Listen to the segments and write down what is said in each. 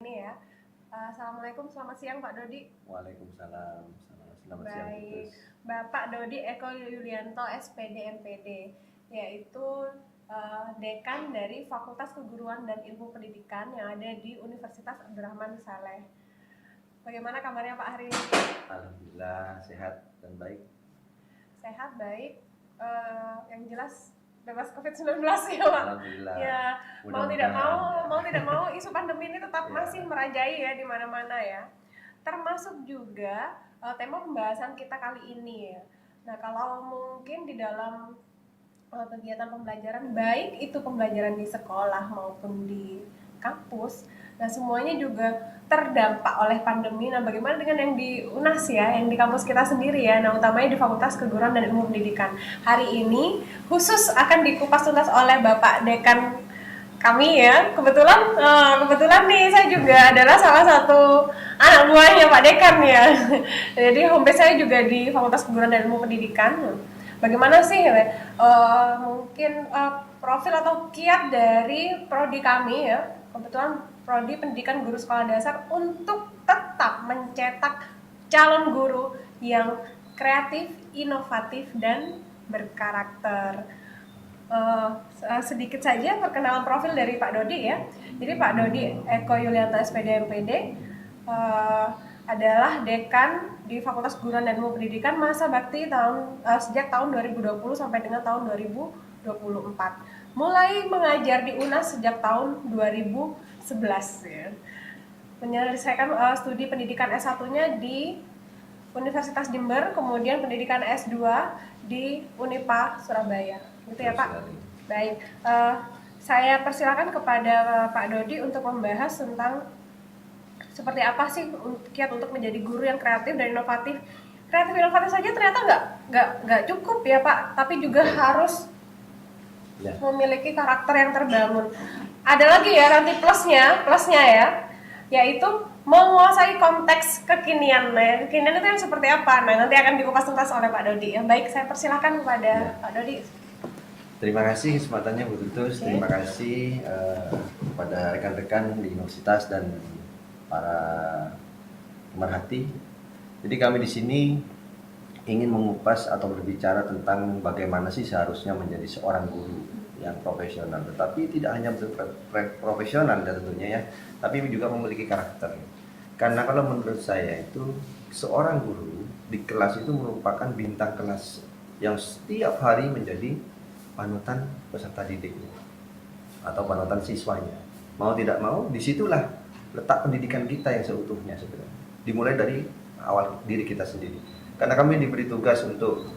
Ini ya. Assalamualaikum, selamat siang Pak Dodi. Waalaikumsalam, selamat siang Baik, Putus. Bapak Dodi Eko Yulianto SPD MPD, yaitu Dekan dari Fakultas Keguruan dan Ilmu Pendidikan yang ada di Universitas Abdurrahman Saleh. Bagaimana kabarnya Pak hari ini? Alhamdulillah sehat dan baik. Sehat, baik. Yang jelas bebas COVID-19 ya Pak. Alhamdulillah. Ya, mau tidak mau isu pandemi ini tetap masih merajai ya di mana-mana ya. Termasuk juga tema pembahasan kita kali ini ya. Nah, kalau mungkin di dalam kegiatan pembelajaran, baik itu pembelajaran di sekolah maupun di kampus, nah semuanya juga terdampak oleh pandemi. Nah, bagaimana dengan yang di UNAS ya, yang di kampus kita sendiri ya, nah utamanya di Fakultas Keguruan dan Ilmu Pendidikan. Hari ini khusus akan dikupas tuntas oleh Bapak Dekan kami ya. Kebetulan nih saya juga adalah salah satu anak buahnya Pak Dekan ya. Jadi homebase saya juga di Fakultas Keguruan dan Ilmu Pendidikan. Bagaimana sih mungkin profil atau kiat dari prodi kami ya, kebetulan prodi Pendidikan Guru Sekolah Dasar, untuk tetap mencetak calon guru yang kreatif, inovatif, dan berkarakter. Sedikit saja perkenalan profil dari Pak Dodi ya. Jadi Pak Dodi Eko Yulianto SPD MPD adalah dekan di Fakultas Keguruan dan Ilmu Pendidikan masa bakti sejak tahun 2020 sampai dengan tahun 2024. Mulai mengajar di UNAS sejak tahun 2011 ya. Menyelesaikan studi pendidikan S1-nya di Universitas Jember, kemudian pendidikan S2 di Unipa Surabaya. Gitu ya Pak? Baik, saya persilakan kepada Pak Dodi untuk membahas tentang seperti apa sih kiat untuk menjadi guru yang kreatif dan inovatif. Kreatif inovatif saja ternyata nggak cukup ya Pak, tapi juga harus memiliki karakter yang terbangun. Ada lagi ya nanti plusnya ya, yaitu menguasai konteks kekinian. Nah, kekinian itu yang seperti apa? Nah, nanti akan dikupas tuntas oleh Pak Dodi. Ya, baik, saya persilakan kepada Pak Dodi. Terima kasih kesempatannya Bu Tutus. Terima kasih kepada rekan-rekan di universitas dan para pemerhati. Jadi kami di sini ingin mengupas atau berbicara tentang bagaimana sih seharusnya menjadi seorang guru yang profesional, tetapi tidak hanya profesional tentunya ya, tapi juga memiliki karakter. Karena kalau menurut saya itu seorang guru di kelas itu merupakan bintang kelas yang setiap hari menjadi panutan peserta didiknya atau panutan siswanya. Mau tidak mau, disitulah letak pendidikan kita yang seutuhnya sebenarnya. Dimulai dari awal diri kita sendiri. Karena kami diberi tugas untuk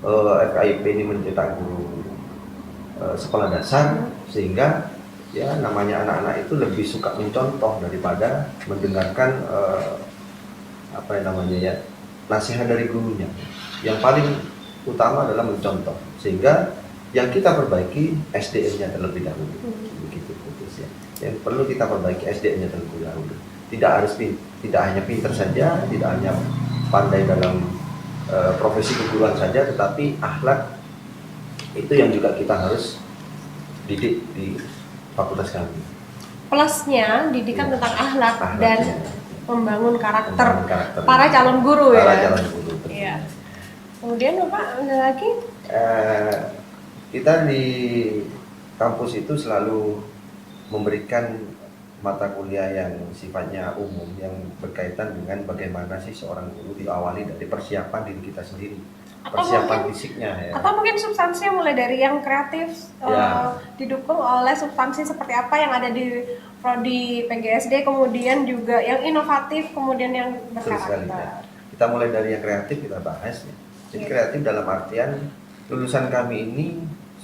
FKIP ini mencetak guru sekolah dasar, sehingga ya namanya anak-anak itu lebih suka mencontoh daripada mendengarkan nasihat dari gurunya. Yang paling utama adalah mencontoh, sehingga yang kita perbaiki SDM-nya terlebih dahulu. Begitu putus ya. Yang perlu kita perbaiki SDM-nya terlebih dahulu. Tidak hanya pintar saja, tidak hanya pandai dalam profesi keguruan saja, tetapi akhlak itu yang juga kita harus didik di fakultas kami. Plusnya didikan tentang akhlak dan membangun karakter para calon guru ya. Para calon guru. Iya. Kemudian Bapak ada lagi? Kita di kampus itu selalu memberikan mata kuliah yang sifatnya umum, yang berkaitan dengan bagaimana sih seorang guru diawali dari persiapan diri kita sendiri, persiapan fisiknya ya. Atau mungkin substansinya mulai dari yang kreatif didukung oleh substansi seperti apa yang ada di prodi PGSD, kemudian juga yang inovatif, kemudian yang berkarakter. Ya. Kita mulai dari yang kreatif kita bahas ya. Jadi kreatif dalam artian lulusan kami ini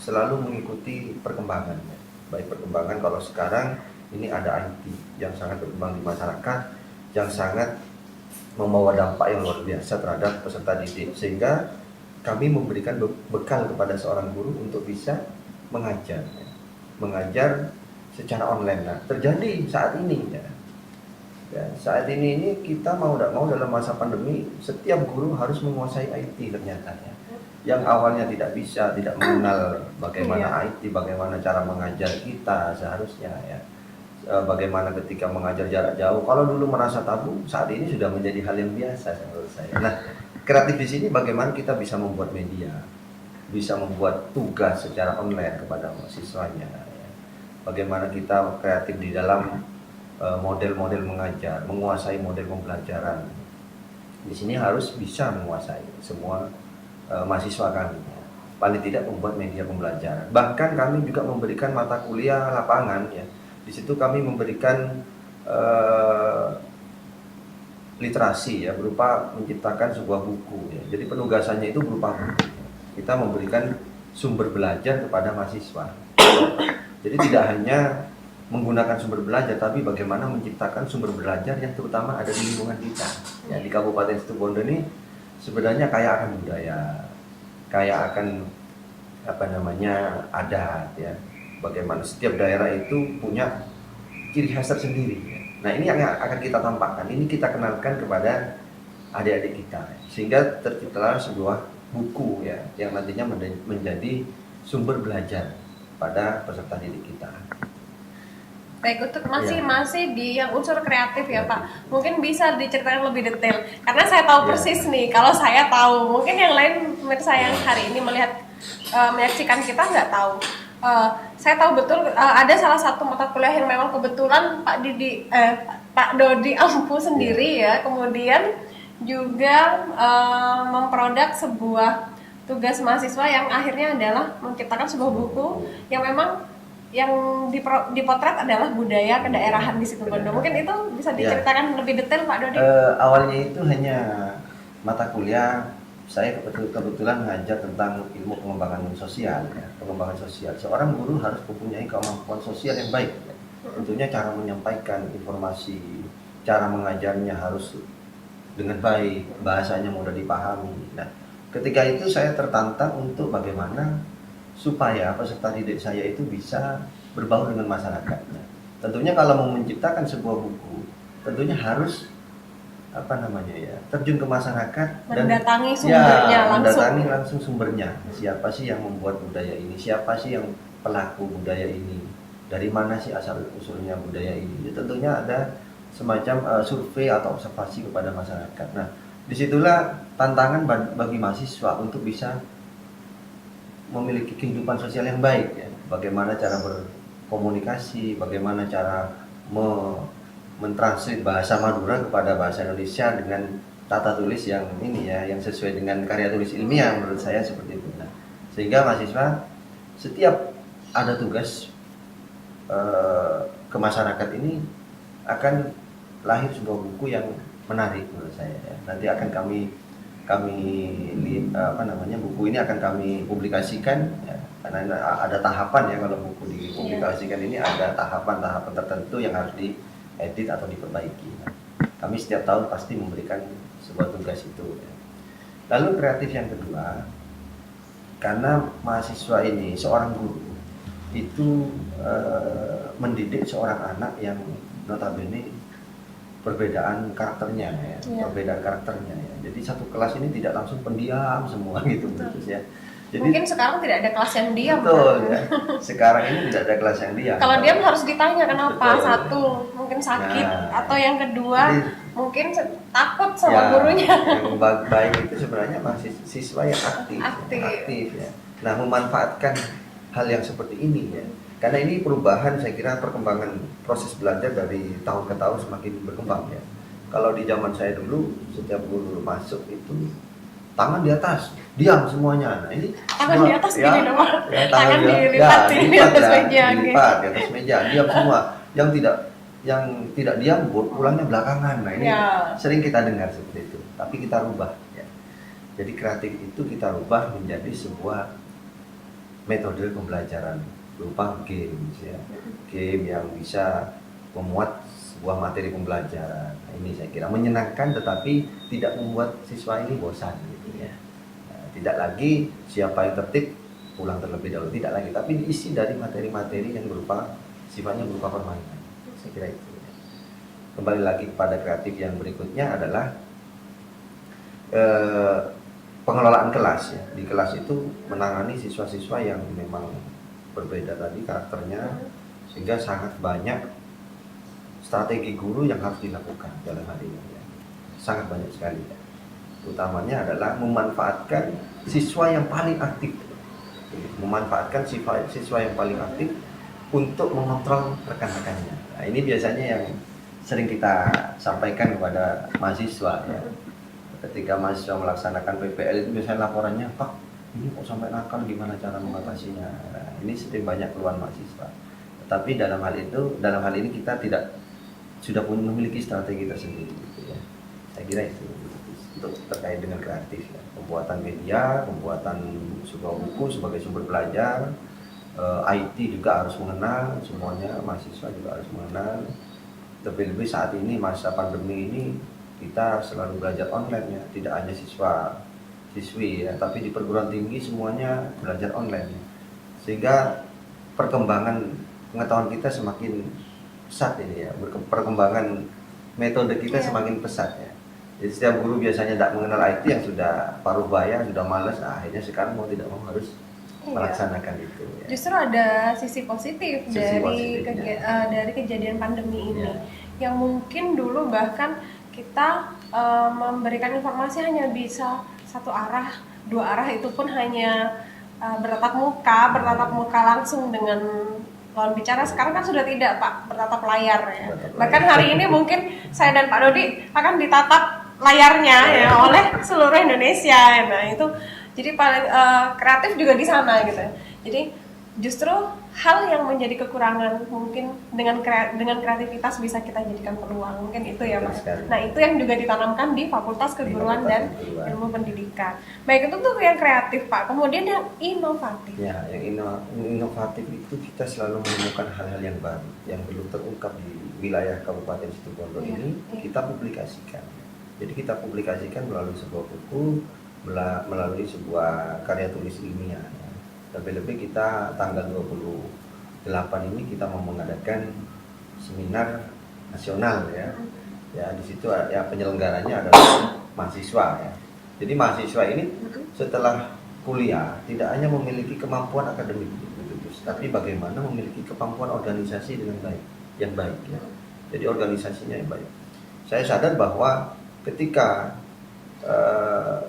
selalu mengikuti perkembangan ya. Baik perkembangan kalau sekarang ini ada IT yang sangat berkembang di masyarakat, yang sangat membawa dampak yang luar biasa terhadap peserta didik, sehingga kami memberikan bekal kepada seorang guru untuk bisa mengajar secara online. Nah, terjadi saat ini ya. Saat ini kita mau tidak mau dalam masa pandemi, setiap guru harus menguasai IT ternyata ya. Yang awalnya tidak mengenal bagaimana IT, bagaimana cara mengajar kita seharusnya ya. bagaimana ketika mengajar jarak jauh. Kalau dulu merasa tabu, saat ini sudah menjadi hal yang biasa menurut saya. Nah, kreatif di sini bagaimana kita bisa membuat media, bisa membuat tugas secara online kepada mahasiswanya. Ya. Bagaimana kita kreatif di dalam model-model mengajar, menguasai model pembelajaran. Di sini harus bisa menguasai semua mahasiswa kami. Paling tidak membuat media pembelajaran. Bahkan kami juga memberikan mata kuliah lapangan ya. Di situ kami memberikan literasi ya, berupa menciptakan sebuah buku ya. Jadi penugasannya itu berupa buku. Kita memberikan sumber belajar kepada mahasiswa. Jadi tidak hanya menggunakan sumber belajar, tapi bagaimana menciptakan sumber belajar yang terutama ada di lingkungan kita. Ya, di Kabupaten Situbondo ini sebenarnya kaya akan budaya, kaya akan adat ya. Bagaimana setiap daerah itu punya ciri khas tersendiri. Ya. Nah ini yang akan kita tampakkan, ini kita kenalkan kepada adik-adik kita, sehingga terciptalah sebuah buku ya, yang nantinya menjadi sumber belajar pada peserta didik kita. Baik, untuk masih di yang unsur kreatif ya Pak. Mungkin bisa diceritakan lebih detail. Karena saya tahu persis nih, kalau saya tahu, mungkin yang lain pemirsa yang hari ini menyaksikan kita nggak tahu. Saya tahu betul ada salah satu mata kuliah yang memang kebetulan Pak Dodi Ampu sendiri ya, kemudian juga memproduk sebuah tugas mahasiswa yang akhirnya adalah menciptakan sebuah buku yang memang yang dipotret adalah budaya kedaerahan di Situbondo. Mungkin itu bisa diceritakan lebih detail Pak Dodi? Awalnya itu hanya mata kuliah. Saya kebetulan mengajar tentang ilmu pengembangan sosial ya, pengembangan sosial. Seorang guru harus mempunyai kemampuan sosial yang baik ya. Tentunya cara menyampaikan informasi, cara mengajarnya harus dengan baik, bahasanya mudah dipahami. Nah, ketika itu saya tertantang untuk bagaimana supaya peserta didik saya itu bisa berbaur dengan masyarakat. Nah, tentunya kalau mau menciptakan sebuah buku, tentunya harus terjun ke masyarakat mendatangi sumbernya mendatangi langsung sumbernya. Siapa sih yang membuat budaya ini? Siapa sih yang pelaku budaya ini? Dari mana sih asal usulnya budaya ini? Ya, tentunya ada semacam survei atau observasi kepada masyarakat. Nah, disitulah tantangan bagi mahasiswa untuk bisa memiliki kehidupan sosial yang baik ya. Bagaimana cara berkomunikasi, bagaimana cara mentranslate bahasa Madura kepada bahasa Indonesia dengan tata tulis yang yang sesuai dengan karya tulis ilmiah, menurut saya seperti itu. Nah, sehingga mahasiswa setiap ada tugas ke masyarakat ini akan lahir sebuah buku yang menarik menurut saya ya. Nanti akan buku ini akan kami publikasikan ya, karena ada tahapan ya, kalau buku dipublikasikan ini ada tahapan-tahapan tertentu yang harus diedit atau diperbaiki. Nah, kami setiap tahun pasti memberikan sebuah tugas itu ya. Lalu kreatif yang kedua, karena mahasiswa ini seorang guru itu mendidik seorang anak yang notabene perbedaan karakternya ya, perbedaan karakternya ya. Jadi satu kelas ini tidak langsung pendiam semua gitu ya. Jadi, mungkin sekarang tidak ada kelas yang diam. Betul ya. Sekarang ini tidak ada kelas yang diam. Kalau diam harus ditanya kenapa. Betul, satu mungkin sakit atau yang kedua mungkin takut sama gurunya. Yang baik itu sebenarnya masih siswa yang aktif ya. Nah, memanfaatkan hal yang seperti ini ya. Karena ini perubahan, saya kira perkembangan proses belajar dari tahun ke tahun semakin berkembang ya. Kalau di zaman saya dulu, setiap guru masuk itu tangan di atas, diam semuanya. Nah ini tangan di atas gini dong, tangan dilipat di atas meja, dilipat di atas meja, diam semua. Yang tidak diam, pulangnya belakangan. Nah ini sering kita dengar seperti itu. Tapi kita rubah ya. Jadi kreatif itu kita rubah menjadi sebuah metode pembelajaran berupa game ya. Game yang bisa memuat sebuah materi pembelajaran. Nah, ini saya kira menyenangkan tetapi tidak membuat siswa ini bosan gitu ya. Nah, tidak lagi siapa yang tertib pulang terlebih dahulu, tidak lagi, tapi diisi dari materi-materi yang sifatnya berupa permainan. Saya kira itu. Kembali lagi kepada kreatif yang berikutnya adalah pengelolaan kelas ya. Di kelas itu menangani siswa-siswa yang memang berbeda tadi karakternya, sehingga sangat banyak strategi guru yang harus dilakukan dalam hal ini ya. Sangat banyak sekali ya. Utamanya adalah memanfaatkan siswa yang paling aktif, memanfaatkan siswa yang paling aktif untuk mengontrol rekan-rekannya. Nah, ini biasanya yang sering kita sampaikan kepada mahasiswa ya. Ketika mahasiswa melaksanakan PPL itu biasanya laporannya, Pak, ini kok sampai nakal, gimana cara mengatasinya? Nah, ini sering banyak keluhan mahasiswa. Tetapi dalam hal ini kita sudah memiliki strategi tersendiri gitu ya. Saya kira itu untuk terkait dengan kreatif ya. Pembuatan media, pembuatan sebuah buku sebagai sumber belajar, IT juga harus mengenal, semuanya mahasiswa juga harus mengenal. Lebih-lebih saat ini masa pandemi ini kita selalu belajar online ya, tidak hanya siswi ya, tapi di perguruan tinggi semuanya belajar online ya. Sehingga perkembangan pengetahuan kita semakin pesat ini ya, perkembangan metode kita semakin pesat ya. Jadi setiap guru biasanya tidak mengenal IT yang sudah paruh baya, sudah malas, akhirnya sekarang mau tidak mau harus melaksanakan itu ya. Justru ada sisi positif dari kejadian pandemi ini yang mungkin dulu bahkan kita memberikan informasi hanya bisa satu arah, dua arah, itu pun hanya bertatap muka langsung dengan lawan bicara. Sekarang kan sudah tidak, Pak, bertatap layar ya. Bahkan hari ini mungkin saya dan Pak Dodi akan ditatap layarnya ya oleh seluruh Indonesia. Nah itu jadi paling kreatif juga di sana gitu. Jadi justru hal yang menjadi kekurangan mungkin dengan kreativitas bisa kita jadikan peluang, mungkin itu ya Mas. Nah itu yang juga ditanamkan di Fakultas Keguruan dan Ilmu Pendidikan. Baik, itu tuh yang kreatif Pak. Kemudian yang inovatif. Ya, yang inovatif itu kita selalu menemukan hal-hal yang baru yang belum terungkap di wilayah Kabupaten Situbondo ini. Kita publikasikan. Jadi kita publikasikan melalui sebuah buku, melalui sebuah karya tulis ilmiah. Lebih-lebih kita tanggal 28 ini kita mau mengadakan seminar nasional ya. Ya di situ ya penyelenggaranya adalah mahasiswa ya. Jadi mahasiswa ini setelah kuliah tidak hanya memiliki kemampuan akademik, tapi bagaimana memiliki kemampuan organisasi dengan baik, yang baik ya. Jadi organisasinya yang baik. Saya sadar bahwa ketika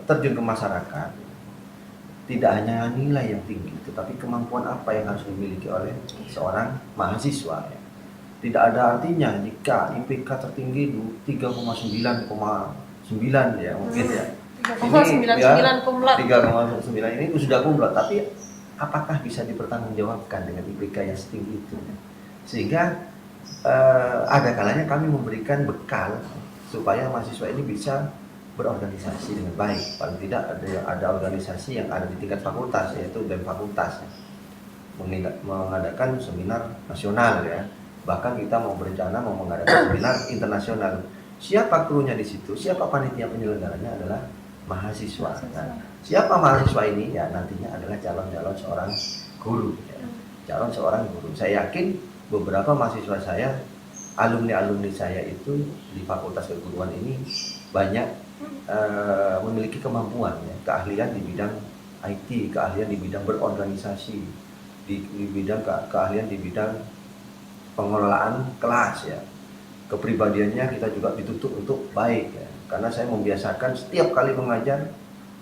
terjun ke masyarakat tidak hanya nilai yang tinggi, tetapi kemampuan apa yang harus dimiliki oleh seorang mahasiswa ya. Tidak ada artinya jika IPK tertinggi 3,9,9 ya mungkin ya. 3,99 kumlat. 3,9 ini sudah kumlat, tapi apakah bisa dipertanggungjawabkan dengan IPK yang setinggi itu? Sehingga ada kalanya kami memberikan bekal supaya mahasiswa ini bisa berorganisasi dengan baik. Paling tidak ada organisasi yang ada di tingkat fakultas, yaitu BEM fakultas mengadakan seminar nasional ya. Bahkan kita mau berencana mau mengadakan seminar internasional. Siapa krunya di situ? Siapa panitia penyelenggaranya adalah mahasiswa. Nah, siapa mahasiswa ini? Ya nantinya adalah calon seorang guru. Ya. Calon seorang guru. Saya yakin beberapa mahasiswa saya, alumni saya itu di Fakultas Keguruan ini banyak memiliki kemampuan ya, keahlian di bidang IT, keahlian di bidang berorganisasi, di bidang keahlian di bidang pengelolaan kelas ya. Kepribadiannya kita juga dituntut untuk baik ya. Karena saya membiasakan setiap kali mengajar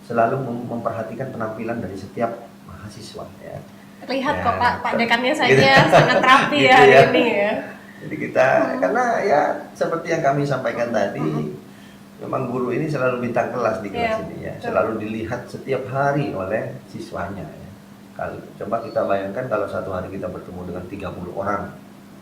selalu memperhatikan penampilan dari setiap mahasiswa ya. Terlihat ya, kok Pak dekannya saya sangat rapi gitu ya hari ini ya. Jadi kita karena ya seperti yang kami sampaikan tadi, memang guru ini selalu bintang kelas di kelas ini ya, selalu dilihat setiap hari oleh siswanya ya. Coba kita bayangkan kalau satu hari kita bertemu dengan 30 orang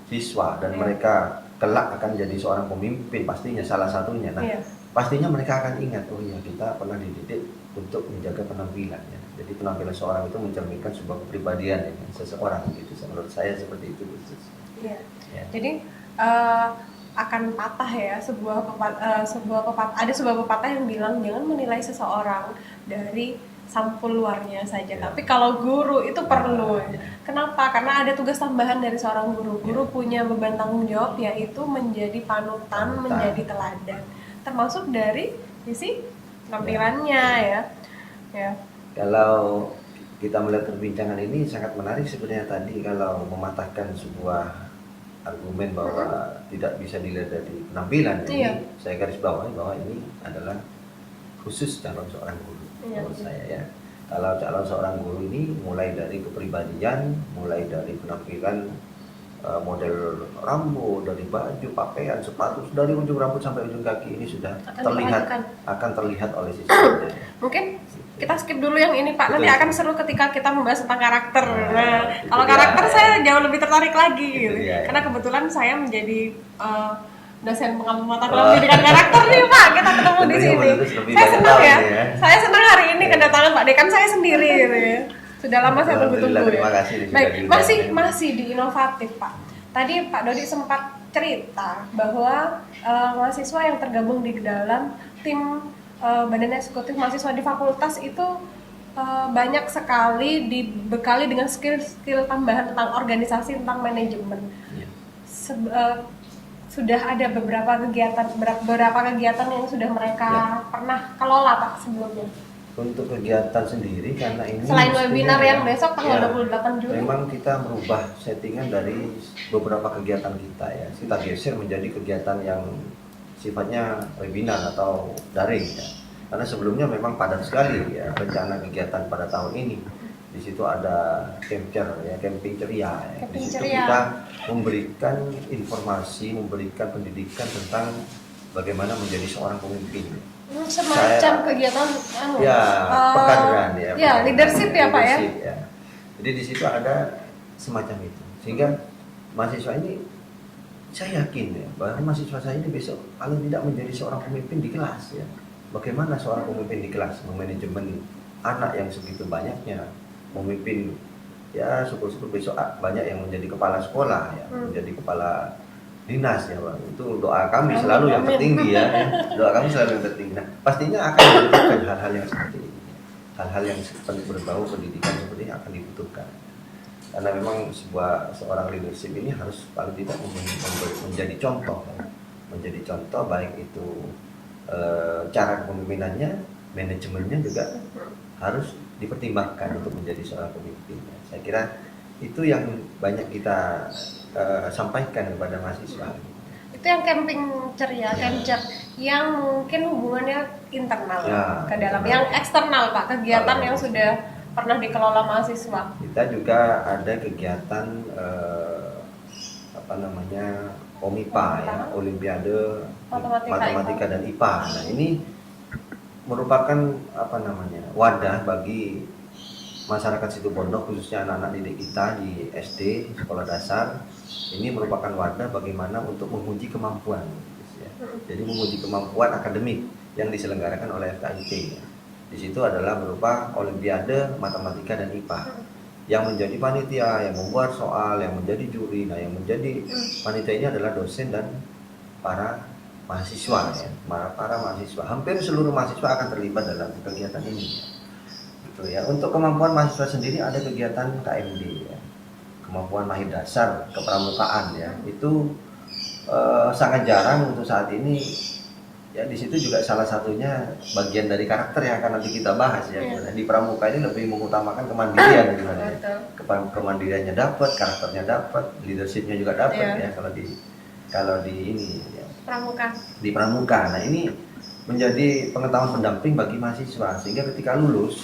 siswa dan mereka kelak akan jadi seorang pemimpin pastinya salah satunya. Nah, pastinya mereka akan ingat, oh iya kita pernah dididik untuk menjaga penampilan ya. Jadi penampilan seorang itu mencerminkan sebuah kepribadian ya, seseorang gitu. Menurut saya seperti itu. Iya. Ya. Jadi akan patah ya sebuah pepatah yang bilang jangan menilai seseorang dari sampul luarnya saja, tapi kalau guru itu perlu. Kenapa? Karena ada tugas tambahan dari seorang guru. Guru punya beban tanggung jawab, yaitu menjadi panutan, menjadi teladan, termasuk dari sisi tampilannya ya. Kalau kita melihat perbincangan ini sangat menarik sebenarnya tadi, kalau mematahkan sebuah argumen bahwa tidak bisa dilihat dari penampilan. Iya. Ini saya garis bawahi bahwa ini adalah khusus calon seorang guru menurut saya ya. Kalau calon seorang guru ini mulai dari kepribadian, mulai dari penampilan, model rambut, dari baju, pakaian, sepatu, dari ujung rambut sampai ujung kaki ini sudah akan terlihat oleh siswanya. Mungkin kita skip dulu yang ini Pak, nanti Betul. akan seru ketika kita membahas tentang karakter. Nah, itu kalau dia. karakter saya jauh lebih tertarik lagi Itu gitu. dia, ya. Karena kebetulan saya menjadi dosen pengamatan pendidikan karakter nih Pak, kita ketemu di Tentunya sini. Bung lebih Saya banyak senang tahu ya. ini ya. Saya senang hari ini kedatangan Pak Dekan saya sendiri gitu ya. Sudah lama saya tunggu-tunggu Alhamdulillah, ya. terima kasih sudah Baik, diundang. masih di inovatif Pak. Tadi Pak Dodi sempat cerita bahwa mahasiswa yang tergabung di dalam tim Badan Eksekutif Mahasiswa di fakultas itu banyak sekali dibekali dengan skill tambahan tentang organisasi, tentang manajemen. Ya. Sudah ada beberapa kegiatan yang sudah mereka pernah kelola Pak sebelumnya. Untuk kegiatan sendiri karena ini Selain webinar yang ya, besok tanggal ya, 28 Juli. memang kita merubah settingan dari beberapa kegiatan kita ya. Kita geser menjadi kegiatan yang sifatnya webinar atau daring ya. Karena sebelumnya memang padat sekali ya rencana kegiatan pada tahun ini. Di situ ada camping ceria ya. Di situ kita memberikan informasi, memberikan pendidikan tentang bagaimana menjadi seorang pemimpin. Semacam kegiatan pekaderan ya. Ya, leadership ya Pak ya. Ya. Jadi di situ ada semacam itu. Sehingga mahasiswa ini saya yakin ya bahwa mahasiswa saya ini besok paling tidak menjadi seorang pemimpin di kelas ya. Bagaimana seorang pemimpin di kelas memanajemen anak yang segitu banyaknya, memimpin ya syukur-syukur besok banyak yang menjadi kepala sekolah ya, menjadi kepala dinas ya Bang. Itu doa kami selalu yang tertinggi ya. Doa kami selalu yang tertinggi. Nah, pastinya akan dibutuhkan hal-hal yang seperti ini. Hal-hal yang berbau pendidikan seperti ini akan dibutuhkan. Karena memang seorang leadership ini harus paling tidak menjadi contoh ya. Menjadi contoh baik itu cara kepemimpinannya, manajemennya juga harus dipertimbangkan untuk menjadi seorang pemimpin. Saya kira itu yang banyak kita sampaikan kepada mahasiswa. Itu yang camping ceria, camcer yang mungkin hubungannya internal ke dalam, yang eksternal Pak, kegiatan yang sudah pernah dikelola mahasiswa. Kita juga ada kegiatan OMIPA ya, Olimpiade Matematika dan IPA. Nah, ini merupakan wadah bagi masyarakat Situbondo, khususnya anak-anak didik kita di SD, sekolah dasar. Ini merupakan wadah bagaimana untuk menguji kemampuan ya. Jadi menguji kemampuan akademik yang diselenggarakan oleh FKIP ya. Di situ adalah berupa Olimpiade Matematika dan IPA. Yang menjadi panitia, yang membuat soal, yang menjadi juri. Nah, yang menjadi panitia ini adalah dosen dan para mahasiswa ya. Para mahasiswa, hampir seluruh mahasiswa akan terlibat dalam kegiatan ini. Gitu ya. Untuk kemampuan mahasiswa sendiri ada kegiatan KMD ya. Kemampuan mahir dasar kepramukaan ya. Itu sangat jarang untuk saat ini. Ya, di situ juga salah satunya bagian dari karakter yang akan nanti kita bahas ya. Di pramuka ini lebih mengutamakan kemandirian ya. Kemandiriannya dapat, karakternya dapat, leadershipnya juga dapat ya kalau di ini ya. Di pramuka. Nah, ini menjadi pengetahuan pendamping bagi mahasiswa sehingga ketika lulus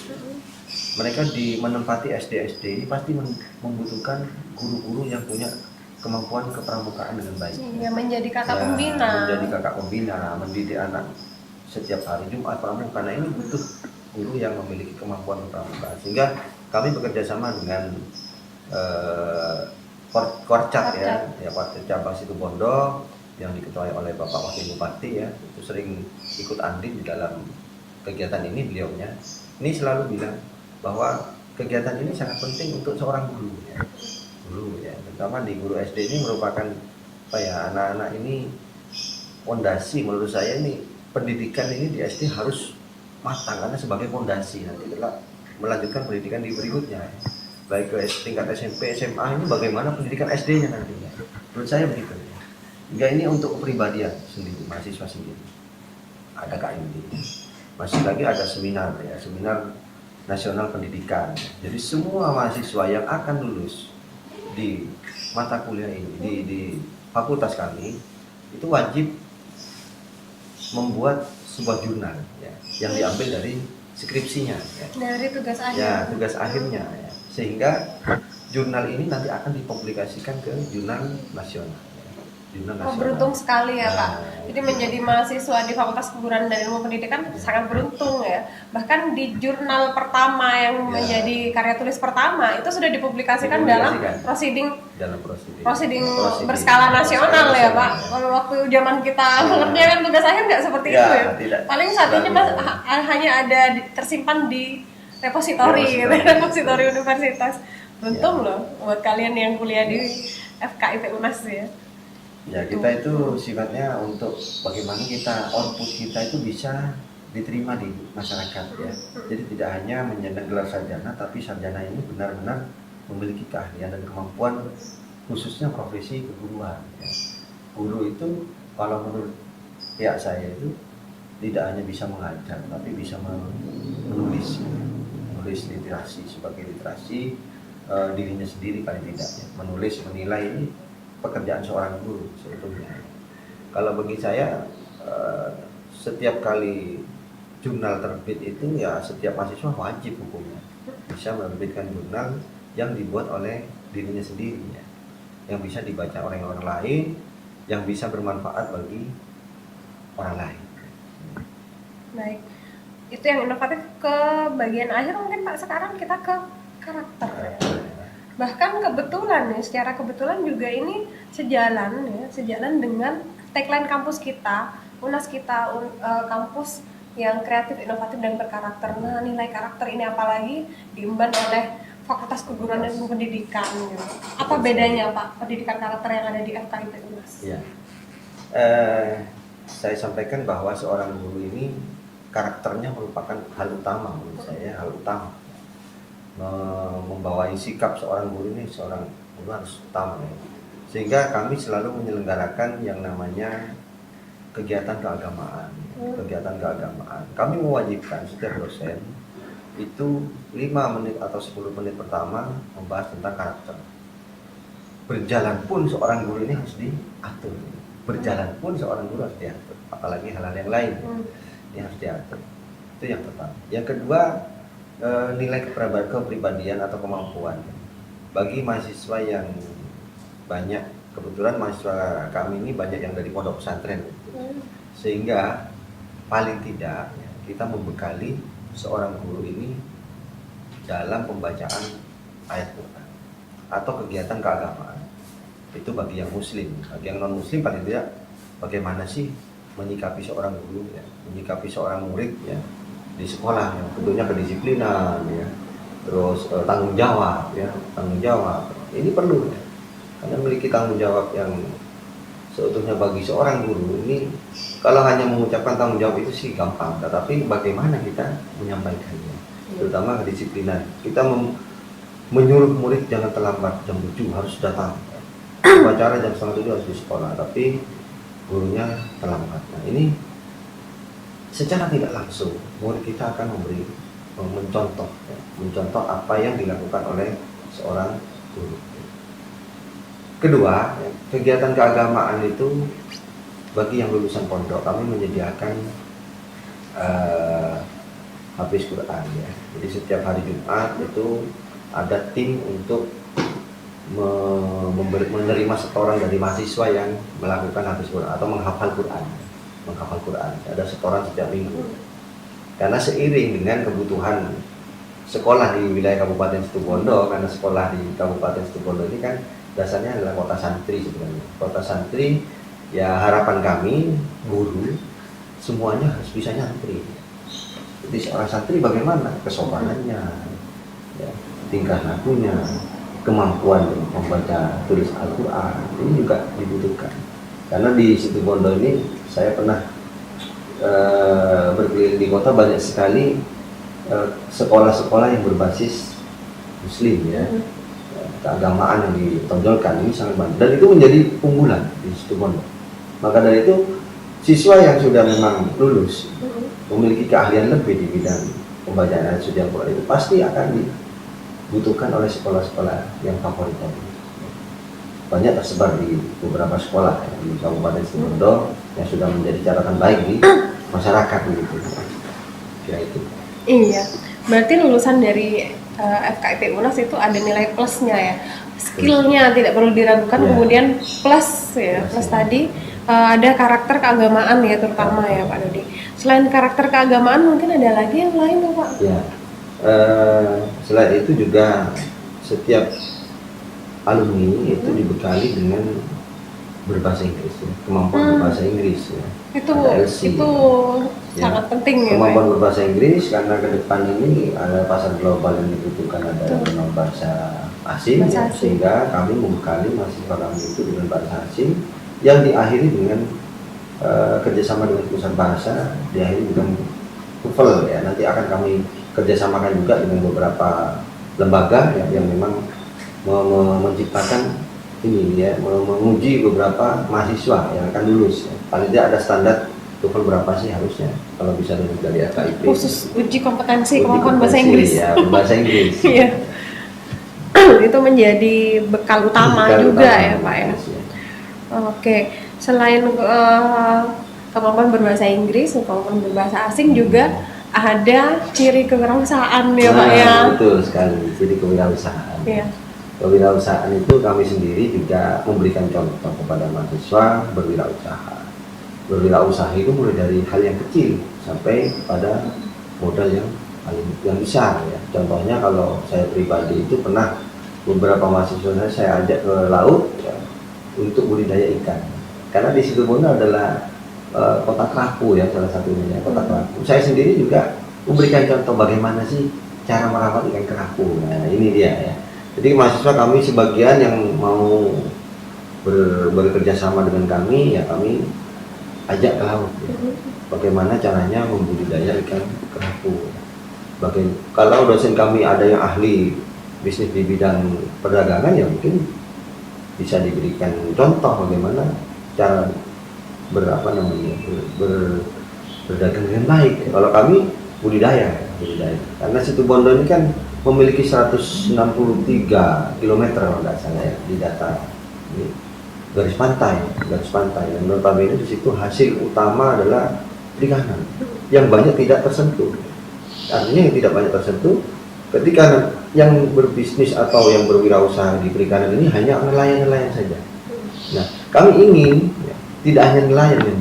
mereka menempati SD ini pasti membutuhkan guru-guru yang punya kemampuan kepramukaan dengan baik. Ya, menjadi kakak pembina. Menjadi kakak pembina, mendidik anak setiap hari Jumat pramuka. Nah, ini butuh guru yang memiliki kemampuan kepramukaan. Sehingga kami bekerja sama dengan Korcat ya, Korcat Cabang Situbondo yang diketuai oleh Bapak Wakil Bupati ya. Itu sering ikut andil di dalam kegiatan ini beliaunya. Ini selalu bilang bahwa kegiatan ini sangat penting untuk seorang guru ya. Terutama di guru SD ini merupakan anak-anak ini fondasi. Menurut saya ini pendidikan ini di SD harus matang karena sebagai fondasi nanti telah melanjutkan pendidikan di berikutnya ya. Baik ke tingkat SMP, SMA ini bagaimana pendidikan SD-nya nantinya. Menurut saya begitu ya. Hingga ini untuk kepribadian sendiri, mahasiswa sendiri. Ada KMD. Masih lagi ada seminar ya, seminar nasional pendidikan. Jadi semua mahasiswa yang akan lulus di mata kuliah ini, di fakultas kami itu wajib membuat sebuah jurnal ya, yang diambil dari skripsinya ya. Dari tugas akhir. Ya, tugas akhirnya ya. Sehingga jurnal ini nanti akan dipublikasikan ke jurnal nasional. Jurnal nasional. Beruntung sekali ya Pak. Nah, Jadi menjadi mahasiswa di Fakultas Keguruan dan Ilmu Pendidikan sangat beruntung ya. Bahkan di jurnal pertama yang menjadi karya tulis pertama itu sudah dipublikasikan dalam proceeding berskala nasional ya Pak. Kalau waktu zaman kita mengerjakan tugas akhir nggak seperti itu ya. Tidak. Paling saat ini hanya ada tersimpan di repositori universitas. Beruntung loh buat kalian yang kuliah di FKIP UNAS ya. Ya, kita itu sifatnya untuk bagaimana kita output kita itu bisa diterima di masyarakat ya. Jadi tidak hanya menyandang gelar sarjana, tapi sarjana ini benar-benar memiliki keahlian dan kemampuan khususnya profesi keguruan ya. Guru itu kalau menurut pihak saya itu tidak hanya bisa mengajar, tapi bisa menulis literasi sebagai literasi dirinya sendiri paling tidak ya. Menulis, menilai ini pekerjaan seorang guru sebetulnya. Kalau bagi saya setiap kali jurnal terbit itu ya setiap mahasiswa wajib hukumnya bisa menerbitkan jurnal yang dibuat oleh dirinya sendiri ya, yang bisa dibaca oleh orang lain, yang bisa bermanfaat bagi orang lain. Baik, itu yang inovatif. Ke bagian akhir mungkin Pak, sekarang kita ke karakter ya. Bahkan kebetulan nih, secara kebetulan juga ini sejalan dengan tagline kampus kita, UNAS kita, kampus yang kreatif, inovatif, dan berkarakter. Nah, nilai karakter ini apalagi diemban oleh Fakultas Keguruan dan Ilmu Pendidikan. Gitu. Apa bedanya Pak, pendidikan karakter yang ada di FKIP UNAS? Ya. Saya sampaikan bahwa seorang guru ini karakternya merupakan hal utama menurut saya, hal utama. Membawai sikap seorang guru ini, seorang guru harus utama ya. Sehingga kami selalu menyelenggarakan yang namanya kegiatan keagamaan. Kami mewajibkan setiap dosen itu 5 menit atau 10 menit pertama membahas tentang karakter. Berjalan pun seorang guru ini harus diatur. Apalagi hal-hal yang lain ini harus diatur. Itu yang pertama. Yang kedua, nilai kepribadian atau kemampuan bagi mahasiswa yang banyak. Kebetulan mahasiswa kami ini banyak yang dari pondok pesantren, sehingga paling tidak kita membekali seorang guru ini dalam pembacaan ayat Quran atau kegiatan keagamaan. Itu bagi yang muslim. Bagi yang non muslim paling tidak bagaimana sih menyikapi seorang guru ya, menyikapi seorang murid ya di sekolah, yang tentunya kedisiplinan ya, terus tanggung jawab ini perlu ya, karena memiliki tanggung jawab yang seutuhnya bagi seorang guru ini. Kalau hanya mengucapkan tanggung jawab itu sih gampang, tetapi bagaimana kita menyampaikannya, terutama kedisiplinan. Kita menyuruh murid jangan terlambat, jam 7 harus datang, upacara jam 6:30 harus di sekolah, tapi gurunya terlambat. Nah, ini secara tidak langsung murid kita akan mencontoh apa yang dilakukan oleh seorang guru. Kedua, kegiatan keagamaan itu bagi yang lulusan pondok kami menyediakan hafiz Quran ya. Jadi setiap hari Jumat itu ada tim untuk menerima setoran dari mahasiswa yang melakukan hafiz Quran atau menghafal Quran. Ada setoran setiap minggu. Karena seiring dengan kebutuhan sekolah di wilayah Kabupaten Situbondo, karena sekolah di Kabupaten Situbondo ini kan dasarnya adalah kota santri sebenarnya. Kota santri ya, harapan kami guru semuanya harus bisa nyantri. Jadi seorang santri bagaimana kesopanannya, ya, tingkah lakunya, kemampuan membaca tulis Al-Quran ini juga dibutuhkan. Karena di Situbondo ini saya pernah berkeliling di kota, banyak sekali sekolah-sekolah yang berbasis Muslim ya. Keagamaan yang ditonjolkan ini sangat banyak, dan itu menjadi unggulan di Situbondo. Maka dari itu siswa yang sudah memang lulus memiliki keahlian lebih di bidang pembacaan ayat suci Al-Quran itu pasti akan dibutuhkan oleh sekolah-sekolah yang favorit. banyak tersebar di beberapa sekolah ya, di Kabupaten Situbondo yang sudah menjadi catatan baik di masyarakat begitu. Kira itu. Iya, berarti lulusan dari FKIP UNAS itu ada nilai plusnya ya, skillnya tidak perlu diragukan, Ya. kemudian plus ya, plus tadi ada karakter keagamaan ya terutama ya Pak Dodi. Selain karakter keagamaan mungkin ada lagi yang lain ya Pak? Ya, selain itu juga setiap alumni itu dibekali dengan berbahasa Inggris, ya. Kemampuan berbahasa Inggris. Ya. Itu Ada LC, itu ya. sangat penting ya Pak. Kemampuan berbahasa Inggris karena ke depan ini ada pasar global yang dibutuhkan ada dengan bahasa asing, Bahasa ya. asing. Sehingga kami membekali mahasiswa kami itu dengan bahasa asing yang diakhiri dengan kerjasama dengan perusahaan bahasa, diakhiri dengan TOEFL ya. Nanti akan kami kerjasamakan juga dengan beberapa lembaga ya, yang memang menciptakan ini ya, menguji beberapa mahasiswa yang akan lulus ya. Paling tidak ada standar TOEFL berapa sih harusnya kalau bisa lulus dari FKIP. Khusus uji kompetensi Uji kemampuan bahasa kompetensi, Inggris. ya, bahasa Inggris. Iya. Itu menjadi bekal utama Bekal juga utama ya Pak ya. Inggris, ya. Oke, selain kemampuan berbahasa Inggris, kemampuan berbahasa asing juga ada ciri kewirausahaan ya Pak ya. Betul sekali, jadi kewirausahaan. Iya. Kewirausahaan itu kami sendiri juga memberikan contoh kepada mahasiswa berwirausaha. Berwirausaha itu mulai dari hal yang kecil sampai pada modal yang paling yang besar ya. Contohnya kalau saya pribadi itu pernah beberapa mahasiswa saya ajak ke laut ya, untuk budidaya ikan. Karena di Situbondo adalah kota kerapu ya, salah satunya kota kerapu. Saya sendiri juga memberikan contoh bagaimana sih cara merawat ikan kerapu. Nah, ini dia ya. Jadi mahasiswa kami sebagian yang mau bekerja sama dengan kami, ya kami ajak ke laut. Ya. Bagaimana caranya membudidaya ikan kerapu. Kalau dosen kami ada yang ahli bisnis di bidang perdagangan, ya mungkin bisa diberikan contoh bagaimana cara berdagang dengan baik. Kalau kami budidaya. Karena Situbondo ini kan memiliki 163 km kalau nggak salah ya di data ini, garis pantai. Dan notabene di situ hasil utama adalah perikanan yang banyak tidak tersentuh. Artinya yang tidak banyak tersentuh, ketika yang berbisnis atau yang berwirausaha di perikanan ini hanya nelayan-nelayan saja. Nah, kami ingin ya, tidak hanya nelayan yang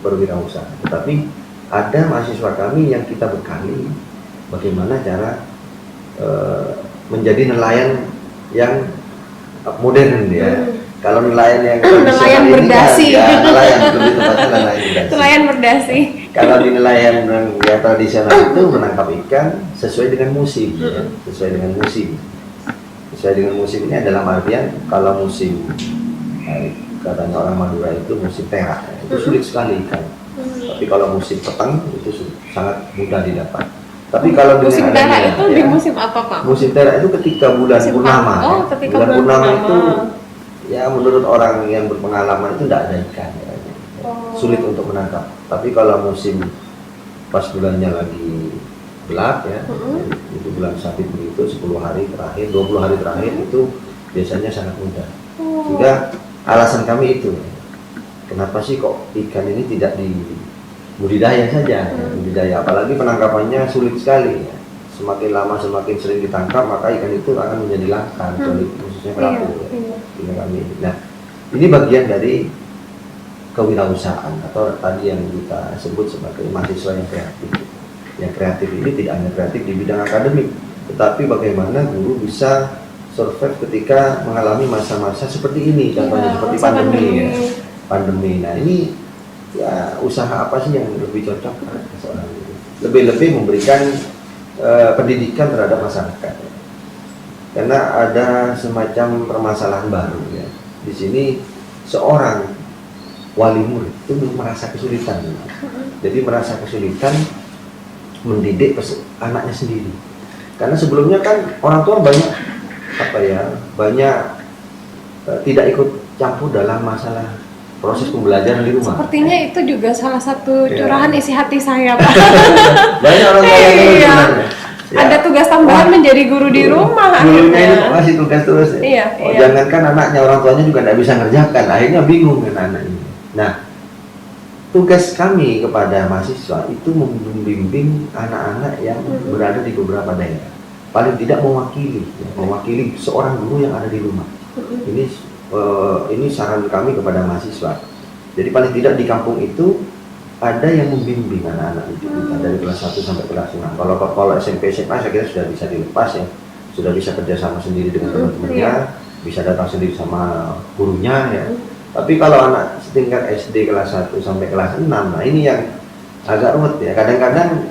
berwirausaha, tetapi ada mahasiswa kami yang kita bekali bagaimana cara menjadi nelayan yang modern ya. Kalau nelayan yang nelayan berdasi. Nelayan lebih tepatnya nelayan berdasi. Nelayan berdasi. Kalau di nelayan yang tradisional itu menangkap ikan sesuai dengan musim ya. Sesuai dengan musim ini adalah artian kalau musim katanya orang Madura itu musim terak ya, itu sulit sekali ikan. Tapi kalau musim petang itu sangat mudah didapat. Tapi kalau musim terak itu ya, di musim apa Pak? Musim terak itu ketika bulan purnama. Oh, ketika bulan purnama itu ya menurut orang yang berpengalaman itu tidak ada ikan ya. Sulit untuk menangkap. Tapi kalau musim pas bulannya lagi gelap ya, itu bulan Sabit begitu 10 hari terakhir, 20 hari terakhir itu biasanya sangat mudah. Sehingga alasan kami itu, kenapa sih kok ikan ini tidak budidaya saja, budidaya, apalagi penangkapannya sulit sekali ya. Semakin lama semakin sering ditangkap maka ikan itu akan menjadi langka, khususnya kerapu ya. Kami. Nah, ini bagian dari kewirausahaan atau tadi yang kita sebut sebagai mahasiswa yang kreatif. Yang kreatif ini tidak hanya kreatif di bidang akademik, tetapi bagaimana guru bisa survive ketika mengalami masa-masa seperti ini, contohnya seperti pandemi ya. Pandemi. Nah, ini ya usaha apa sih yang lebih cocok ke seorang guru? Lebih-lebih memberikan pendidikan terhadap masyarakat. Karena ada semacam permasalahan baru ya. Di sini seorang wali murid itu merasa kesulitan. Jadi merasa kesulitan mendidik anaknya sendiri. Karena sebelumnya kan orang tua banyak tidak ikut campur dalam masalah proses pembelajaran di rumah. Sepertinya itu juga salah satu curahan isi hati saya Pak. Banyak orang tua yang ada tugas tambahan menjadi menjadi guru di rumah gurunya ini akhirnya. masih tugas terus ya. Iya, Oh, iya. jangankan anaknya, orang tuanya juga tidak bisa ngerjakan, akhirnya bingung kan anak ini. Nah, tugas kami kepada mahasiswa itu membimbing anak-anak yang berada di beberapa daerah, paling tidak mewakili, ya, mewakili seorang guru yang ada di rumah. Ini saran kami kepada mahasiswa. Jadi paling tidak di kampung itu ada yang membimbing anak-anak itu kita dari kelas 1 sampai kelas 6. Kalau SMP SMA saya kira sudah bisa dilepas ya, sudah bisa kerjasama sendiri dengan teman-temannya, bisa datang sendiri sama gurunya ya. Tapi kalau anak setingkat SD kelas 1 sampai kelas 6, nah ini yang agak rumit ya. Kadang-kadang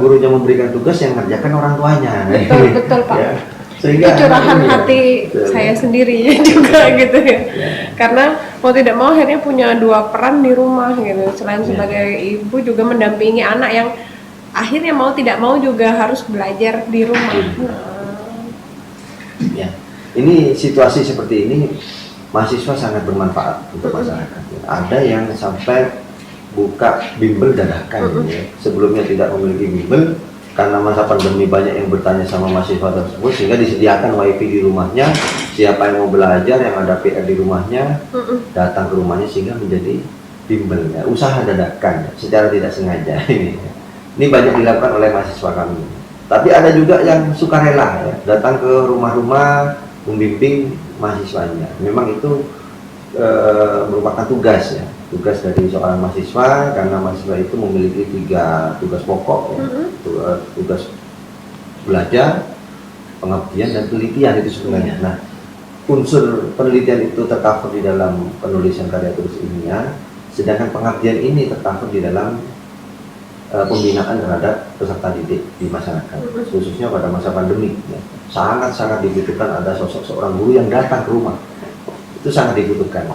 gurunya memberikan tugas yang ngerjakan orang tuanya. Betul Pak. Ya. Sehingga Itu curahan ini, hati betul. saya sendiri juga gitu ya. Karena mau tidak mau akhirnya punya dua peran di rumah gitu. Selain sebagai ibu juga mendampingi anak yang akhirnya mau tidak mau juga harus belajar di rumah. Ya, ini situasi seperti ini mahasiswa sangat bermanfaat untuk masyarakat. Ada yang sampai buka bimbel dadakan ya. Sebelumnya tidak memiliki bimbel, karena masa pandemi banyak yang bertanya sama mahasiswa tersebut, sehingga disediakan wifi di rumahnya. Siapa yang mau belajar, yang ada PR di rumahnya, datang ke rumahnya sehingga menjadi bimbel ya. Usaha dadakan ya, secara tidak sengaja ini banyak dilakukan oleh mahasiswa kami. Tapi ada juga yang sukarela ya, datang ke rumah-rumah membimbing mahasiswanya. Memang itu merupakan tugas ya, tugas dari seorang mahasiswa, karena mahasiswa itu memiliki 3 tugas pokok ya. Tugas belajar, pengabdian, dan penelitian itu sebenarnya. Nah, unsur penelitian itu tercover di dalam penulisan karya tulis ilmiah, sedangkan pengabdian ini tercover di dalam pembinaan terhadap peserta didik di masyarakat, khususnya pada masa pandemi ya. Sangat-sangat dibutuhkan ada sosok seorang guru yang datang ke rumah, itu sangat dibutuhkan.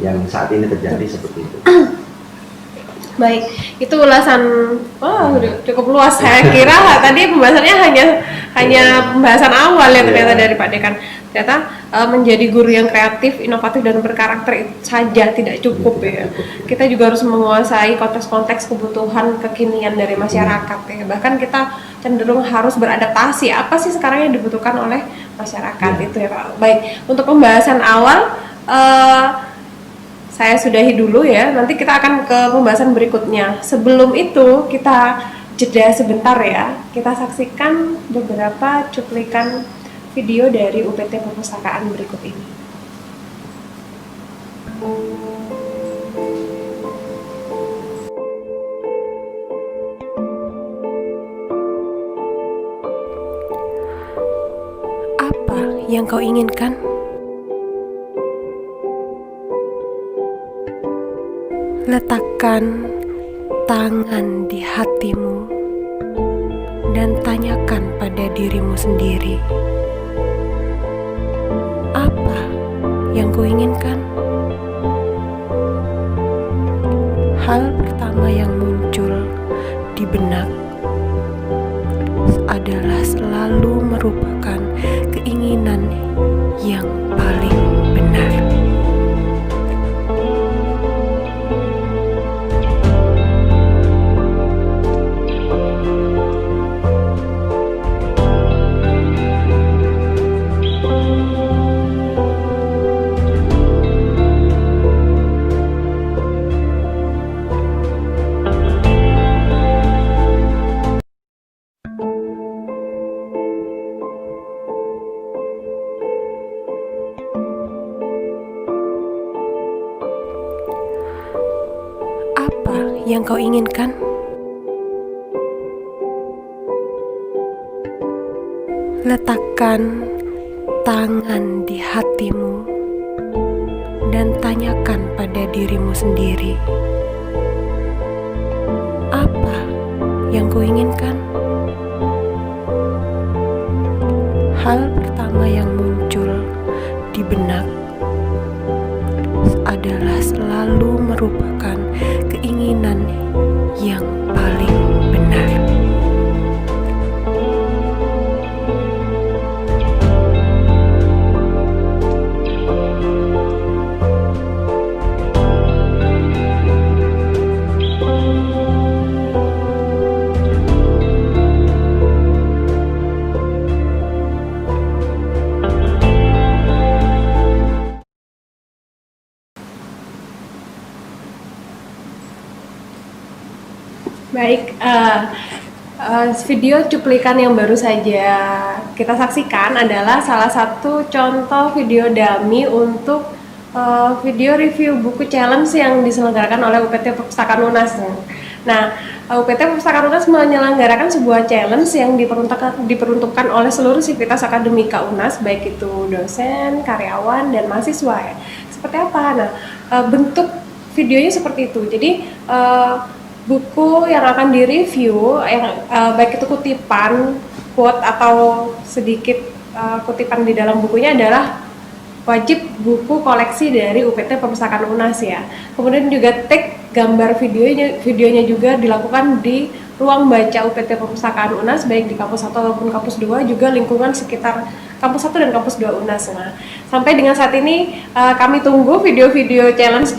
Yang saat ini terjadi seperti itu. Baik, itu ulasan cukup luas. Saya kira tadi pembahasannya hanya pembahasan awal ya ternyata dari Pak Dekan. Ternyata menjadi guru yang kreatif, inovatif, dan berkarakter itu saja tidak cukup ya. Kita juga harus menguasai konteks-konteks kebutuhan kekinian dari masyarakat ya. Bahkan kita cenderung harus beradaptasi apa sih sekarang yang dibutuhkan oleh masyarakat itu ya Pak. Baik, untuk pembahasan awal saya sudahi dulu ya, nanti kita akan ke pembahasan berikutnya. Sebelum itu kita jeda sebentar ya, kita saksikan beberapa cuplikan video dari UPT Perpustakaan berikut ini. Apa yang kau inginkan? Letakkan tangan di hatimu dan tanyakan pada dirimu sendiri, apa yang kau inginkan? Hal pertama yang muncul di benak adalah selalu merupakan keinginan yang paling benar. Yang kau inginkan? Letakkan tangan di hatimu dan tanyakan pada dirimu sendiri, apa yang kau inginkan? Hal pertama yang muncul di benak adalah selalu merupakan keinginan yang paling benar. Eh, video cuplikan yang baru saja kita saksikan adalah salah satu contoh video dummy untuk video review buku challenge yang diselenggarakan oleh UPT Perpustakaan UNAS. Nah, UPT Perpustakaan UNAS menyelenggarakan sebuah challenge yang diperuntukkan oleh seluruh sivitas akademika UNAS, baik itu dosen, karyawan, dan mahasiswa ya. Seperti apa? Nah, bentuk videonya seperti itu. Jadi buku yang akan direview yang baik itu kutipan, quote atau sedikit kutipan di dalam bukunya adalah wajib buku koleksi dari UPT Perpustakaan UNAS ya. Kemudian juga tag gambar videonya juga dilakukan di ruang baca UPT Perpustakaan UNAS baik di kampus 1 ataupun kampus 2, juga lingkungan sekitar kampus 1 dan kampus 2 UNAS. Nah, sampai dengan saat ini kami tunggu video-video challenge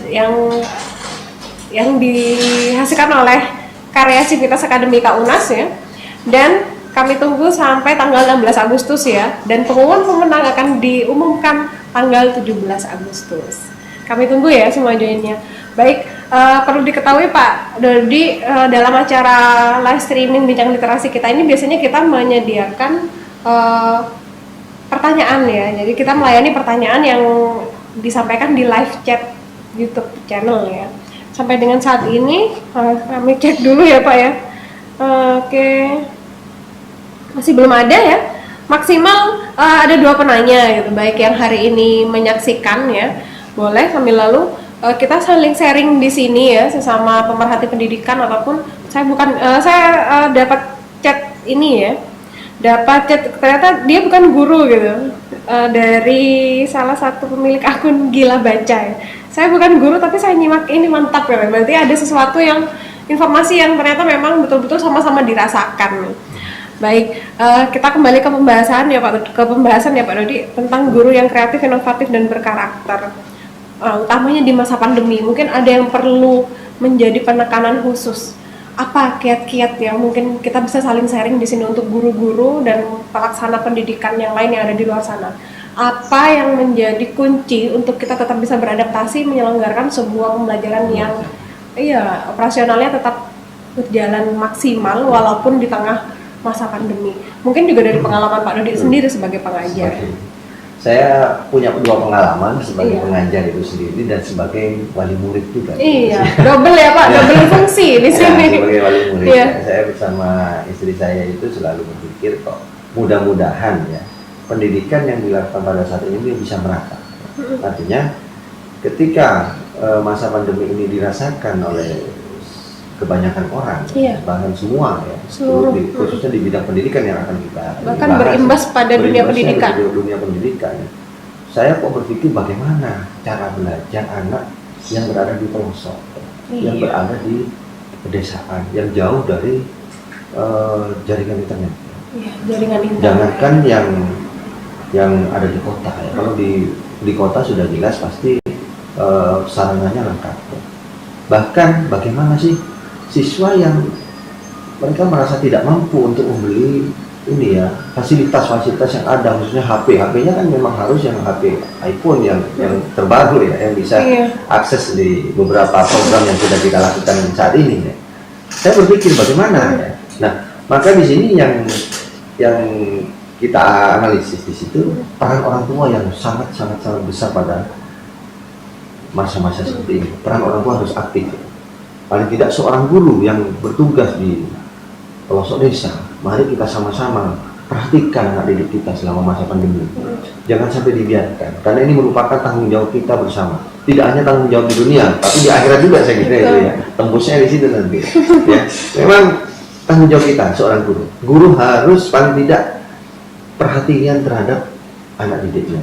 yang dihasilkan oleh karya Sivitas Akademika UNAS ya, dan kami tunggu sampai tanggal 16 Agustus ya, dan pengumuman pemenang akan diumumkan tanggal 17 Agustus. Kami tunggu ya semua joinnya. Baik, perlu diketahui Pak Dodi, dalam acara live streaming Bincang Literasi kita ini biasanya kita menyediakan pertanyaan ya, jadi kita melayani pertanyaan yang disampaikan di live chat YouTube channel ya. Sampai dengan saat ini kami cek dulu ya Pak ya. Oke, masih belum ada ya. Maksimal ada 2 penanya gitu, baik yang hari ini menyaksikan ya, boleh sambil lalu kita saling sharing di sini ya sesama pemerhati pendidikan, ataupun saya dapat chat ini ya, dapat chat ternyata dia bukan guru gitu, dari salah satu pemilik akun Gila Baca ya. Saya bukan guru tapi saya nyimak ini, mantap ya, berarti ada sesuatu yang informasi yang ternyata memang betul-betul sama-sama dirasakan. Baik, kita kembali ke pembahasan ya Pak Dodi tentang guru yang kreatif, inovatif, dan berkarakter. Utamanya di masa pandemi, mungkin ada yang perlu menjadi penekanan khusus. Apa kiat-kiat yang mungkin kita bisa saling sharing di sini untuk guru-guru dan pelaksana pendidikan yang lain yang ada di luar sana? Apa yang menjadi kunci untuk kita tetap bisa beradaptasi menyelenggarakan sebuah pembelajaran yang operasionalnya tetap berjalan maksimal walaupun di tengah masa pandemi? Mungkin juga dari pengalaman Pak Dodi sendiri sebagai pengajar. Saya punya 2 pengalaman sebagai pengajar itu sendiri dan sebagai wali murid juga. Iya, double ya Pak, double fungsi di sini. Sebagai wali murid, saya bersama istri saya itu selalu berpikir kok mudah-mudahan ya pendidikan yang dilakukan pada saat ini bisa merata. Artinya ketika masa pandemi ini dirasakan oleh kebanyakan orang, bahkan semua ya, khususnya di bidang pendidikan yang akan kita bahkan berimbas pada dunia pendidikan. Saya kok berpikir bagaimana cara belajar anak yang berada di pelosok, yang berada di pedesaan, yang jauh dari jaringan internet. Jangankan yang ada di kota ya. Kalau di kota sudah jelas pasti sarananya lengkap. Bahkan bagaimana sih siswa yang mereka merasa tidak mampu untuk membeli ini ya fasilitas yang ada, khususnya HP-nya kan memang harus yang HP iPhone yang terbaru ya, yang bisa akses di beberapa program yang sudah kita lakukan saat ini ya. Saya berpikir bagaimana ya. Nah, maka di sini yang kita analisis di situ peran orang tua yang sangat besar pada masa-masa seperti ini. Peran orang tua harus aktif. Paling tidak seorang guru yang bertugas di pelosok desa, mari kita sama-sama perhatikan anak didik kita selama masa pandemi. Jangan sampai dibiarkan, karena ini merupakan tanggung jawab kita bersama. Tidak hanya tanggung jawab di dunia, tapi di akhirat juga saya kira itu ya. Tembusnya di situ nanti. Ya, memang tanggung jawab kita seorang guru. Guru harus paling tidak perhatian terhadap anak didiknya.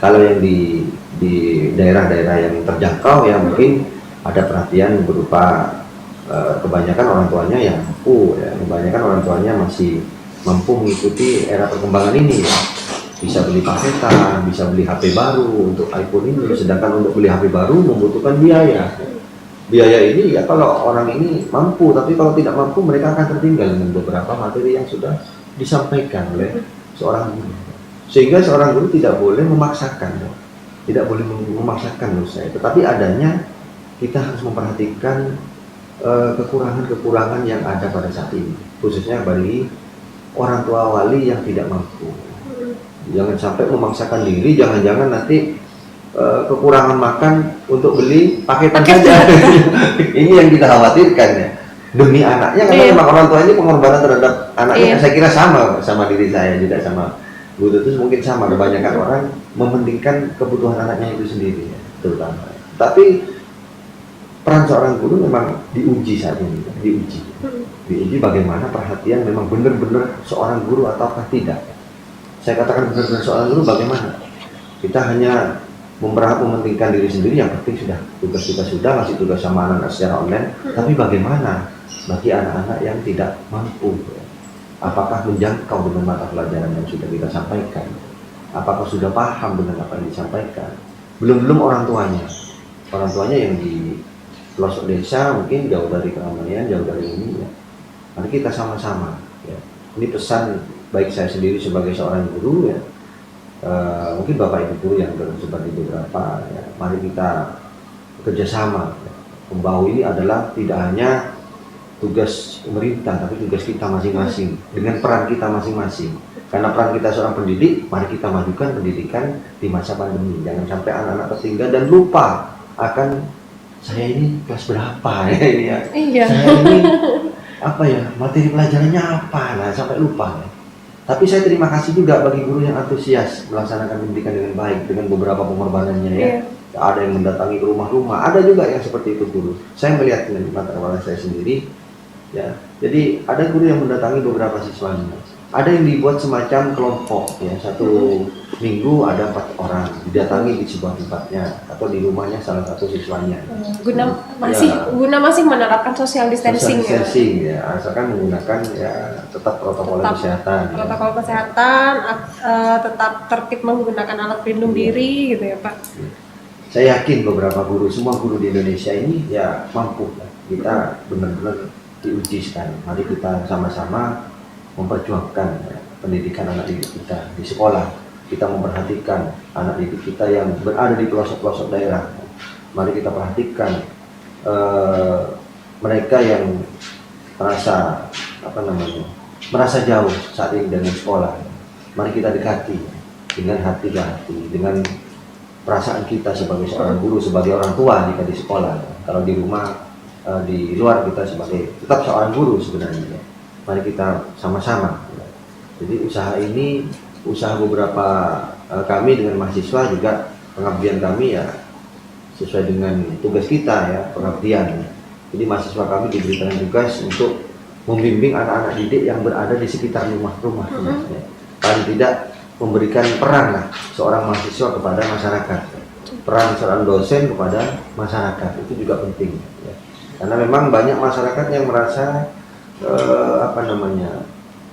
Kalau yang di daerah-daerah yang terjangkau ya mungkin ada perhatian berupa kebanyakan orang tuanya yang mampu ya, kebanyakan orang tuanya masih mampu mengikuti era perkembangan ini ya. Bisa beli paketan, bisa beli HP baru untuk iPhone ini, sedangkan untuk beli HP baru membutuhkan biaya. Biaya ini ya kalau orang ini mampu, tapi kalau tidak mampu mereka akan tertinggal dengan beberapa materi yang sudah disampaikan oleh seorang guru. Sehingga seorang guru tidak boleh memaksakan, tidak boleh memaksakan menurut saya. Tetapi adanya kita harus memperhatikan kekurangan-kekurangan yang ada pada saat ini, khususnya bagi orang tua wali yang tidak mampu. Jangan sampai memaksakan diri, jangan-jangan nanti kekurangan makan untuk beli paketan saja. Ini yang kita khawatirkan ya, demi anaknya, karena memang orang tua ini pengorbanan terhadap anaknya. Saya kira sama diri saya juga, sama Bu Tutus mungkin sama. Kebanyakan orang mementingkan kebutuhan anaknya itu sendiri ya, terutama. Tapi peran seorang guru memang diuji saat ini, diuji bagaimana perhatian memang benar-benar seorang guru ataukah tidak. Saya katakan benar-benar seorang guru bagaimana? Kita hanya mementingkan diri sendiri, yang penting sudah tugas kita sudah, masih tugas sama anak-anak secara online. Tapi bagaimana bagi anak-anak yang tidak mampu? Apakah menjangkau dengan mata pelajaran yang sudah kita sampaikan? Apakah sudah paham dengan apa yang disampaikan? Belum orang tuanya yang di pelosok desa, mungkin jauh dari keramaian, jauh dari ini ya. Mari kita sama-sama ya. Ini pesan baik saya sendiri sebagai seorang guru ya, mungkin Bapak Ibu guru yang seperti beberapa ya. Mari kita kerjasama ya. Pembahu ini adalah tidak hanya tugas pemerintah, tapi tugas kita masing-masing dengan peran kita masing-masing. Karena peran kita seorang pendidik, mari kita majukan pendidikan di masa pandemi. Jangan sampai anak-anak tertinggal dan lupa akan saya ini kelas berapa ya ini ya. Iya. Saya ini apa ya, materi pelajarannya apa, nah sampai lupa ya. Tapi saya terima kasih juga bagi guru yang antusias melaksanakan pendidikan dengan baik dengan beberapa pengorbanannya ya. Ada yang mendatangi ke rumah-rumah, ada juga yang seperti itu guru. Saya melihat dengan mata kepala saya sendiri ya. Jadi ada guru yang mendatangi beberapa siswanya. Ada yang dibuat semacam kelompok ya, satu minggu ada 4 orang didatangi di sebuah tempatnya atau di rumahnya salah satu siswanya. Guna masih menerapkan social distancing ya, asalkan menggunakan ya tetap protokol kesehatan. Protokol kesehatan, tetap tertib menggunakan alat pelindung diri gitu ya Pak. Saya yakin beberapa guru, semua guru di Indonesia ini ya mampu. Kita benar-benar diuji sekarang. Mari kita sama-sama memperjuangkan pendidikan anak didik kita di sekolah. Kita memperhatikan anak didik kita yang berada di pelosok-pelosok daerah. Mari kita perhatikan mereka yang merasa jauh saat ini dengan sekolah. Mari kita dekati dengan hati ke hati, dengan perasaan kita sebagai seorang guru, sebagai orang tua jika di sekolah. Kalau di rumah, di luar kita sebagai tetap seorang guru sebenarnya. Mari kita sama-sama. Jadi usaha beberapa kami dengan mahasiswa juga, pengabdian kami ya sesuai dengan tugas kita ya, pengabdian. Jadi mahasiswa kami diberikan tugas untuk membimbing anak-anak didik yang berada di sekitar rumah-rumah. Paling tidak memberikan peran lah seorang mahasiswa kepada masyarakat, peran seorang dosen kepada masyarakat itu juga penting ya. Karena memang banyak masyarakat yang merasa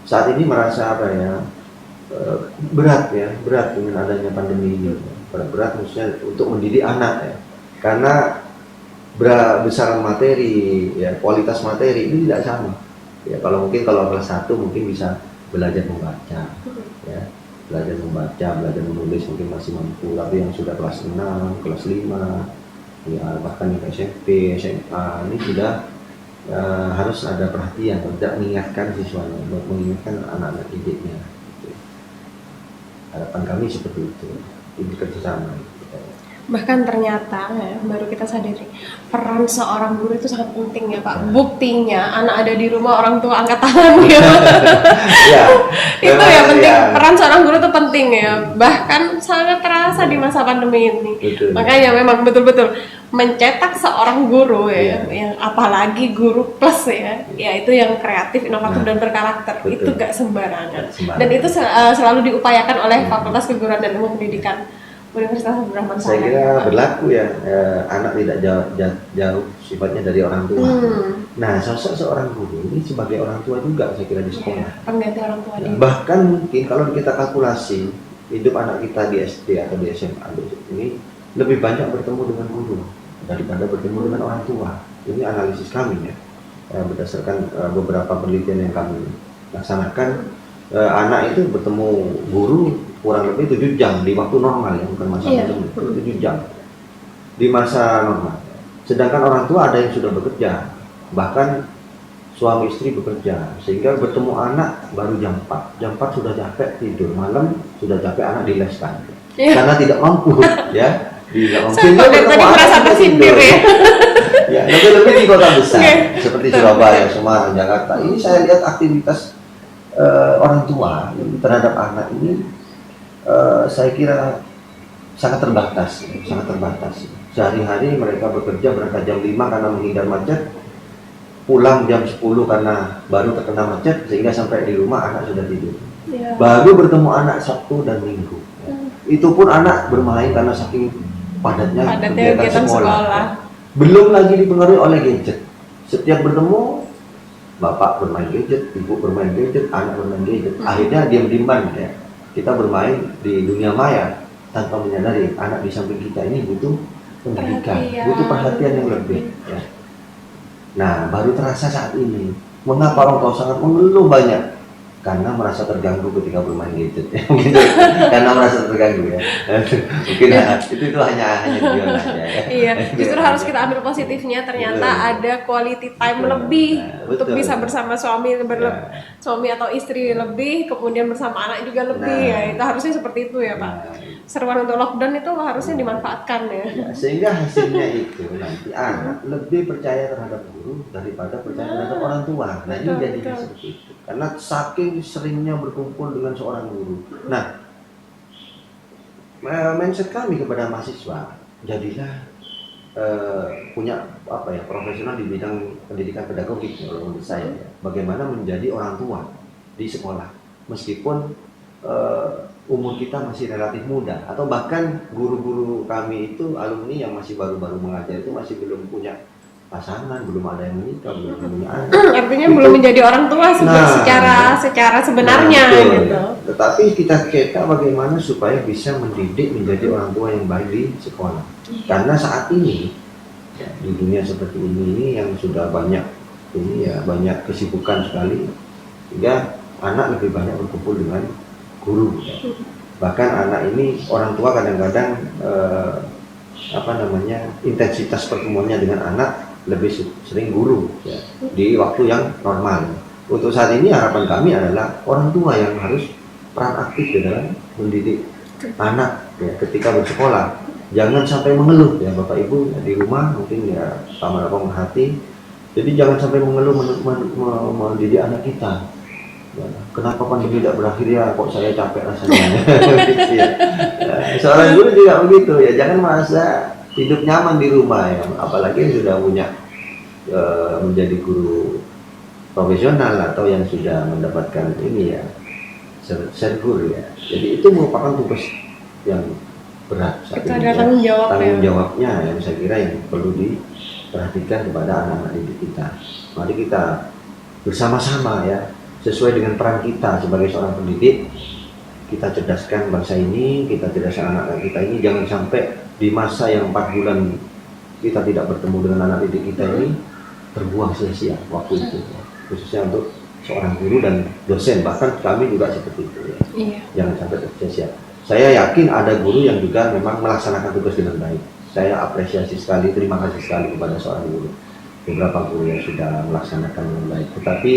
saat ini merasa berat dengan adanya pandemi ini, berat khususnya untuk mendidik anak ya, karena besaran materi ya, kualitas materi ini tidak sama ya. Kalau kelas 1 mungkin bisa belajar membaca ya, belajar menulis mungkin masih mampu, tapi yang sudah kelas 6, kelas 5 ya, bahkan yang SMP, SMA ini sudah harus ada perhatian, tidak mengingatkan siswanya, mengingatkan anak-anak didiknya. Harapan kami seperti itu, ini kerjasama. Bahkan ternyata ya, baru kita sadari peran seorang guru itu sangat penting ya Pak. Buktinya anak ada di rumah, orang tua angkat tangan ya. Itu ya penting ya. Peran seorang guru itu penting ya. Bahkan sangat terasa di masa pandemi ini. Betul. Makanya memang betul-betul mencetak seorang guru ya, yang apalagi guru plus ya, itu yang kreatif, inovatif dan berkarakter. Betul. Itu gak sembarangan. Dan itu selalu diupayakan oleh Fakultas Keguruan dan Ilmu Pendidikan Universitas Abdurrahman Saleh. Saya kira berlaku ya, anak tidak jauh sifatnya dari orang tua. Nah, sosok seorang guru ini sebagai orang tua juga saya kira di sekolah. Pengganti orang tua dia. Bahkan mungkin kalau kita kalkulasi hidup anak kita di SD atau di SMA ini lebih banyak bertemu dengan guru daripada bertemu dengan orang tua. Ini analisis kami ya, berdasarkan beberapa penelitian yang kami laksanakan. Anak itu bertemu guru kurang lebih 7 jam di waktu normal ya, bukan masa pandemi, 7 jam di masa normal. Sedangkan orang tua ada yang sudah bekerja bahkan suami istri bekerja, sehingga bertemu anak baru jam 4. Jam 4 sudah capek tidur, malam sudah capek anak dileskan. Karena tidak mampu ya. Tidak mampu. Sehingga dari tadi merasa tersindir ya. Ya, lebih-lebih di kota besar seperti Surabaya, Semarang, Jakarta. Ini saya lihat aktivitas orang tua terhadap anak ini saya kira sangat terbatas, sangat terbatas. Sehari-hari mereka bekerja berangkat jam 5 karena menghindar macet, pulang jam 10 karena baru terkena macet, sehingga sampai di rumah anak sudah tidur. Baru bertemu anak Sabtu dan Minggu. Itu pun anak bermain karena saking padatnya kegiatan sekolah. Belum lagi dipengaruhi oleh gadget. Setiap bertemu, bapak bermain gadget, ibu bermain gadget, anak bermain gadget. Akhirnya diam-diaman ya. Kita bermain di dunia maya tanpa menyadari anak di samping kita ini butuh pendidikan, butuh perhatian yang lebih. Ya. Nah, baru terasa saat ini. Mengapa orang tua sangat mengeluh banyak? Karena merasa terganggu ketika bermain gadget. Mungkin karena merasa terganggu ya. Mungkin itu hanya dia aja ya. Iya, justru harus kita ambil positifnya. Ternyata ada quality time lebih untuk bisa bersama suami suami atau istri lebih, kemudian bersama anak juga lebih. Ya, itu harusnya seperti itu ya, Pak. Seruan untuk lockdown itu harusnya dimanfaatkan ya. Sehingga hasilnya itu nanti anak lebih percaya terhadap guru daripada percaya terhadap orang tua. Nah, ini jadinya seperti itu. Karena saking seringnya berkumpul dengan seorang guru. Nah, mindset kami kepada mahasiswa, jadilah punya profesional di bidang pendidikan pedagogik kalau menurut saya. Ya. Bagaimana menjadi orang tua di sekolah, meskipun umur kita masih relatif muda, atau bahkan guru-guru kami itu alumni yang masih baru-baru mengajar itu masih belum punya pasangan, belum ada yang menikah, belum punya anak. Artinya belum menjadi orang tua secara sebenarnya gitu. Tetapi kita bagaimana supaya bisa mendidik menjadi orang tua yang baik di sekolah. Karena saat ini ya, di dunia seperti ini yang sudah banyak banyak kesibukan sekali, sehingga anak lebih banyak berkumpul dengan guru. Ya. Bahkan anak ini orang tua kadang-kadang intensitas pertemuannya dengan anak lebih sering guru ya, di waktu yang normal. Untuk saat ini harapan kami adalah orang tua yang harus peran aktif di dalam mendidik anak ya, ketika bersekolah. Jangan sampai mengeluh ya Bapak Ibu ya, di rumah mungkin ya sama-sama pemerhati. Jadi jangan sampai mengeluh mendidik anak kita. Ya, kenapa pandemi tidak berakhir ya? Kok saya capek rasanya? Gitu ya. Seorang guru juga begitu ya. Jangan merasa hidup nyaman di rumah ya. Apalagi yang sudah punya menjadi guru profesional atau yang sudah mendapatkan ini ya sergur ya. Jadi itu merupakan tugas yang berat. Itu ada tanggung jawabnya yang saya kira yang perlu diperhatikan kepada anak-anak didik kita. Mari kita bersama-sama ya, sesuai dengan peran kita sebagai seorang pendidik, kita cerdaskan bangsa ini, kita cerdaskan anak-anak kita ini. Jangan sampai di masa yang 4 bulan kita tidak bertemu dengan anak didik kita ini terbuang sia-sia waktu itu, khususnya untuk seorang guru dan dosen, bahkan kami juga seperti itu ya. Jangan sampai sia-sia. Saya yakin ada guru yang juga memang melaksanakan tugas dengan baik. Saya apresiasi sekali, terima kasih sekali kepada seorang guru. Beberapa guru yang sudah melaksanakan dengan baik. Tetapi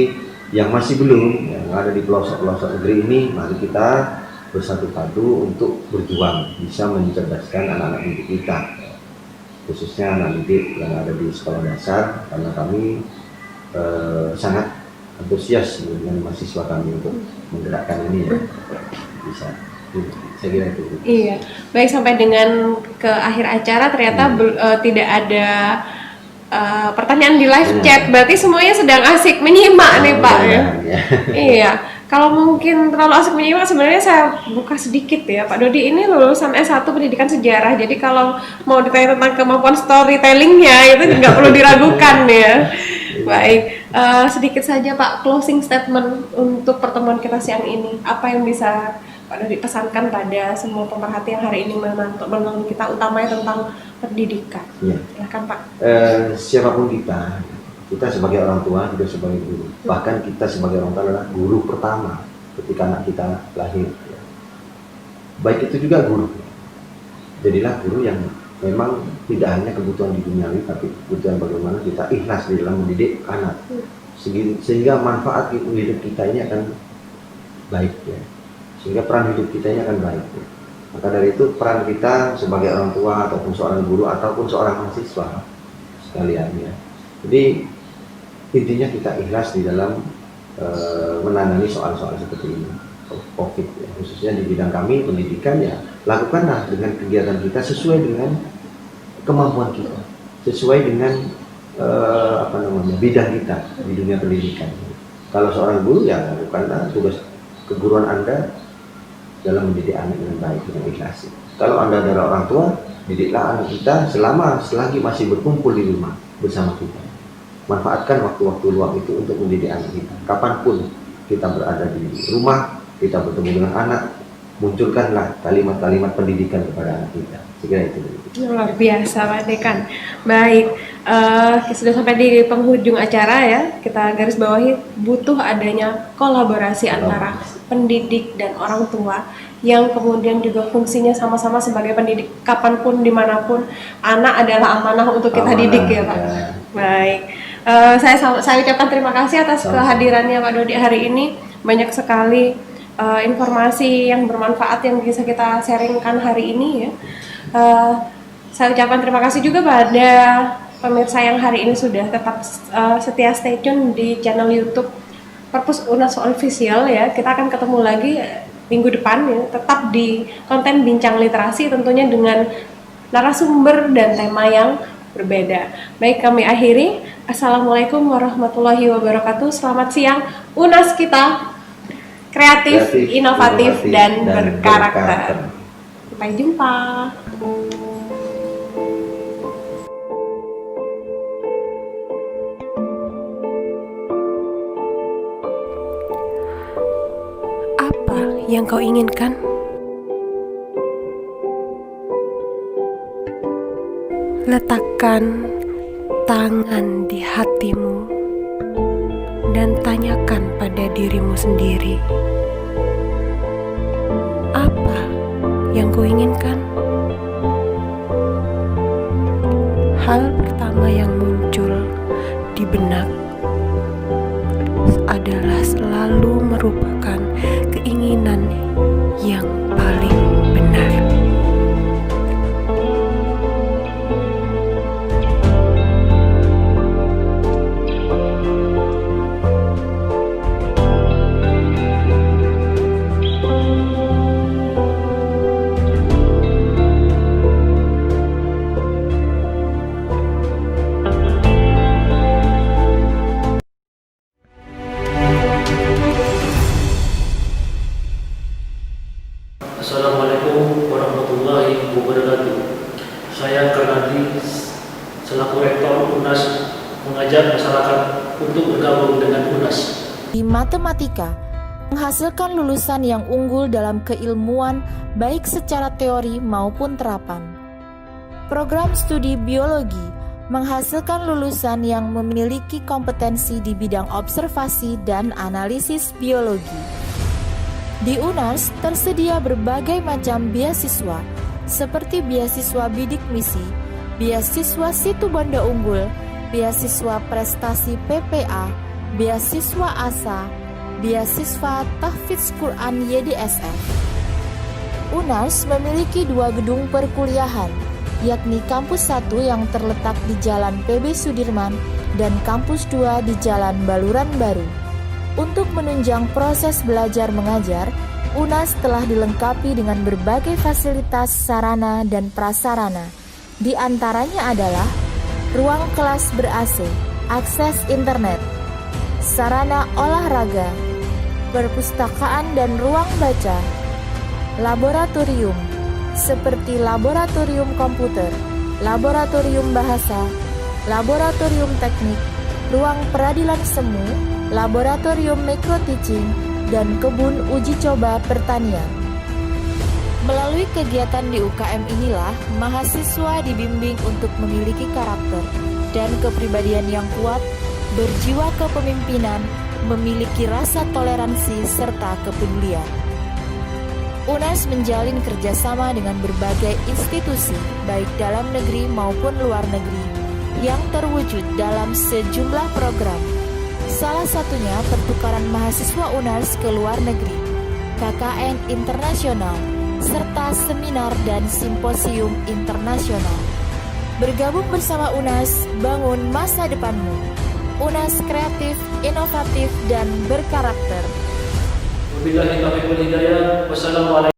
yang masih belum, yang ada di pelosok-pelosok negeri ini, mari kita bersatu padu untuk berjuang bisa mencerdaskan anak-anak didik kita, khususnya anak didik yang ada di sekolah dasar, karena kami sangat antusias dengan mahasiswa kami untuk menggerakkan ini ya. Bisa, saya kira itu. Iya, baik, sampai dengan ke akhir acara ternyata tidak ada pertanyaan di live chat, berarti semuanya sedang asik menyimak nih Pak ya. Iya, kalau mungkin terlalu asik menyimak sebenarnya saya buka sedikit ya, Pak Dodi ini lulusan S1 Pendidikan Sejarah, jadi kalau mau ditanya tentang kemampuan storytellingnya itu nggak perlu diragukan ya. Baik, sedikit saja Pak closing statement untuk pertemuan kita siang ini, apa yang bisa Pak Dodi pesankan pada semua pemerhati yang hari ini menonton kita, utamanya tentang pendidikan. Ya. Silakan Pak. Siapapun kita sebagai orang tua, kita sebagai guru, bahkan kita sebagai orang tua adalah guru pertama ketika anak kita lahir. Baik itu juga guru. Jadilah guru yang memang tidak hanya kebutuhan di duniawi, tapi kebutuhan bagaimana kita ikhlas di dalam mendidik anak, sehingga manfaat hidup kita ini akan baik ya, sehingga peran hidup kita ini akan baik ya. Maka dari itu peran kita sebagai orang tua ataupun seorang guru ataupun seorang mahasiswa sekalian ya, jadi intinya kita ikhlas di dalam menangani soal-soal seperti ini COVID ya, khususnya di bidang kami pendidikan ya, lakukanlah dengan kegiatan kita sesuai dengan kemampuan kita, sesuai dengan bidang kita di dunia pendidikan. Kalau seorang guru ya lakukanlah tugas keguruan Anda dalam mendidik anak dengan baik, dengan ikhlas. Kalau Anda adalah orang tua, didiklah anak kita selagi masih berkumpul di rumah bersama kita. Manfaatkan waktu-waktu luang itu untuk mendidik anak kita. Kapanpun kita berada di rumah, kita bertemu dengan anak, munculkanlah kalimat-kalimat pendidikan kepada anak kita. Segera itu. Luar biasa Pak Dekan. Baik, sudah sampai di penghujung acara ya. Kita garis bawahi butuh adanya kolaborasi antara pendidik dan orang tua yang kemudian juga fungsinya sama-sama sebagai pendidik. Kapanpun, dimanapun, anak adalah amanah untuk kita didik ya Pak. Ya. Baik. Saya ucapkan terima kasih atas kehadirannya Pak Dodi hari ini. Banyak sekali informasi yang bermanfaat yang bisa kita sharingkan hari ini ya. Saya ucapkan terima kasih juga pada pemirsa yang hari ini sudah tetap setia stay tune di channel YouTube Perpus UNAS Official ya. Kita akan ketemu lagi minggu depan ya, tetap di konten Bincang Literasi tentunya dengan narasumber dan tema yang berbeda. Baik, kami akhiri. Assalamualaikum warahmatullahi wabarakatuh. Selamat siang. UNAS kita kreatif, inovatif dan berkarakter. Sampai jumpa. Apa yang kau inginkan? Letakkan tangan di hatimu dan tanyakan pada dirimu sendiri, apa yang kau inginkan? Hal pertama yang muncul di benak adalah selalu merupakan keinginan yang paling benar. Assalamualaikum warahmatullahi wabarakatuh. Saya Karnadi selaku Rektor UNAS mengajak masyarakat untuk bergabung dengan UNAS. Di matematika, menghasilkan lulusan yang unggul dalam keilmuan baik secara teori maupun terapan. Program studi biologi menghasilkan lulusan yang memiliki kompetensi di bidang observasi dan analisis biologi. Di UNAS tersedia berbagai macam beasiswa seperti beasiswa bidik misi, beasiswa situ bondo unggul, beasiswa prestasi PPA, beasiswa ASA, beasiswa tahfidz Quran YDSF. UNAS memiliki 2 gedung perkuliahan, yakni Kampus 1 yang terletak di Jalan PB Sudirman dan Kampus 2 di Jalan Baluran Baru. Untuk menunjang proses belajar mengajar, UNAS telah dilengkapi dengan berbagai fasilitas sarana dan prasarana. Di antaranya adalah ruang kelas ber-AC, akses internet, sarana olahraga, perpustakaan dan ruang baca, laboratorium seperti laboratorium komputer, laboratorium bahasa, laboratorium teknik, ruang peradilan semu, laboratorium micro teaching, dan kebun uji coba pertanian. Melalui kegiatan di UKM inilah, mahasiswa dibimbing untuk memiliki karakter dan kepribadian yang kuat, berjiwa kepemimpinan, memiliki rasa toleransi serta kepedulian. UNAS menjalin kerjasama dengan berbagai institusi, baik dalam negeri maupun luar negeri, yang terwujud dalam sejumlah program. Salah satunya pertukaran mahasiswa UNAS ke luar negeri, KKN internasional, serta seminar dan simposium internasional. Bergabung bersama UNAS, bangun masa depanmu. UNAS kreatif, inovatif, dan berkarakter. Wabillahi taufiq wal hidayah. Wassalamualaikum.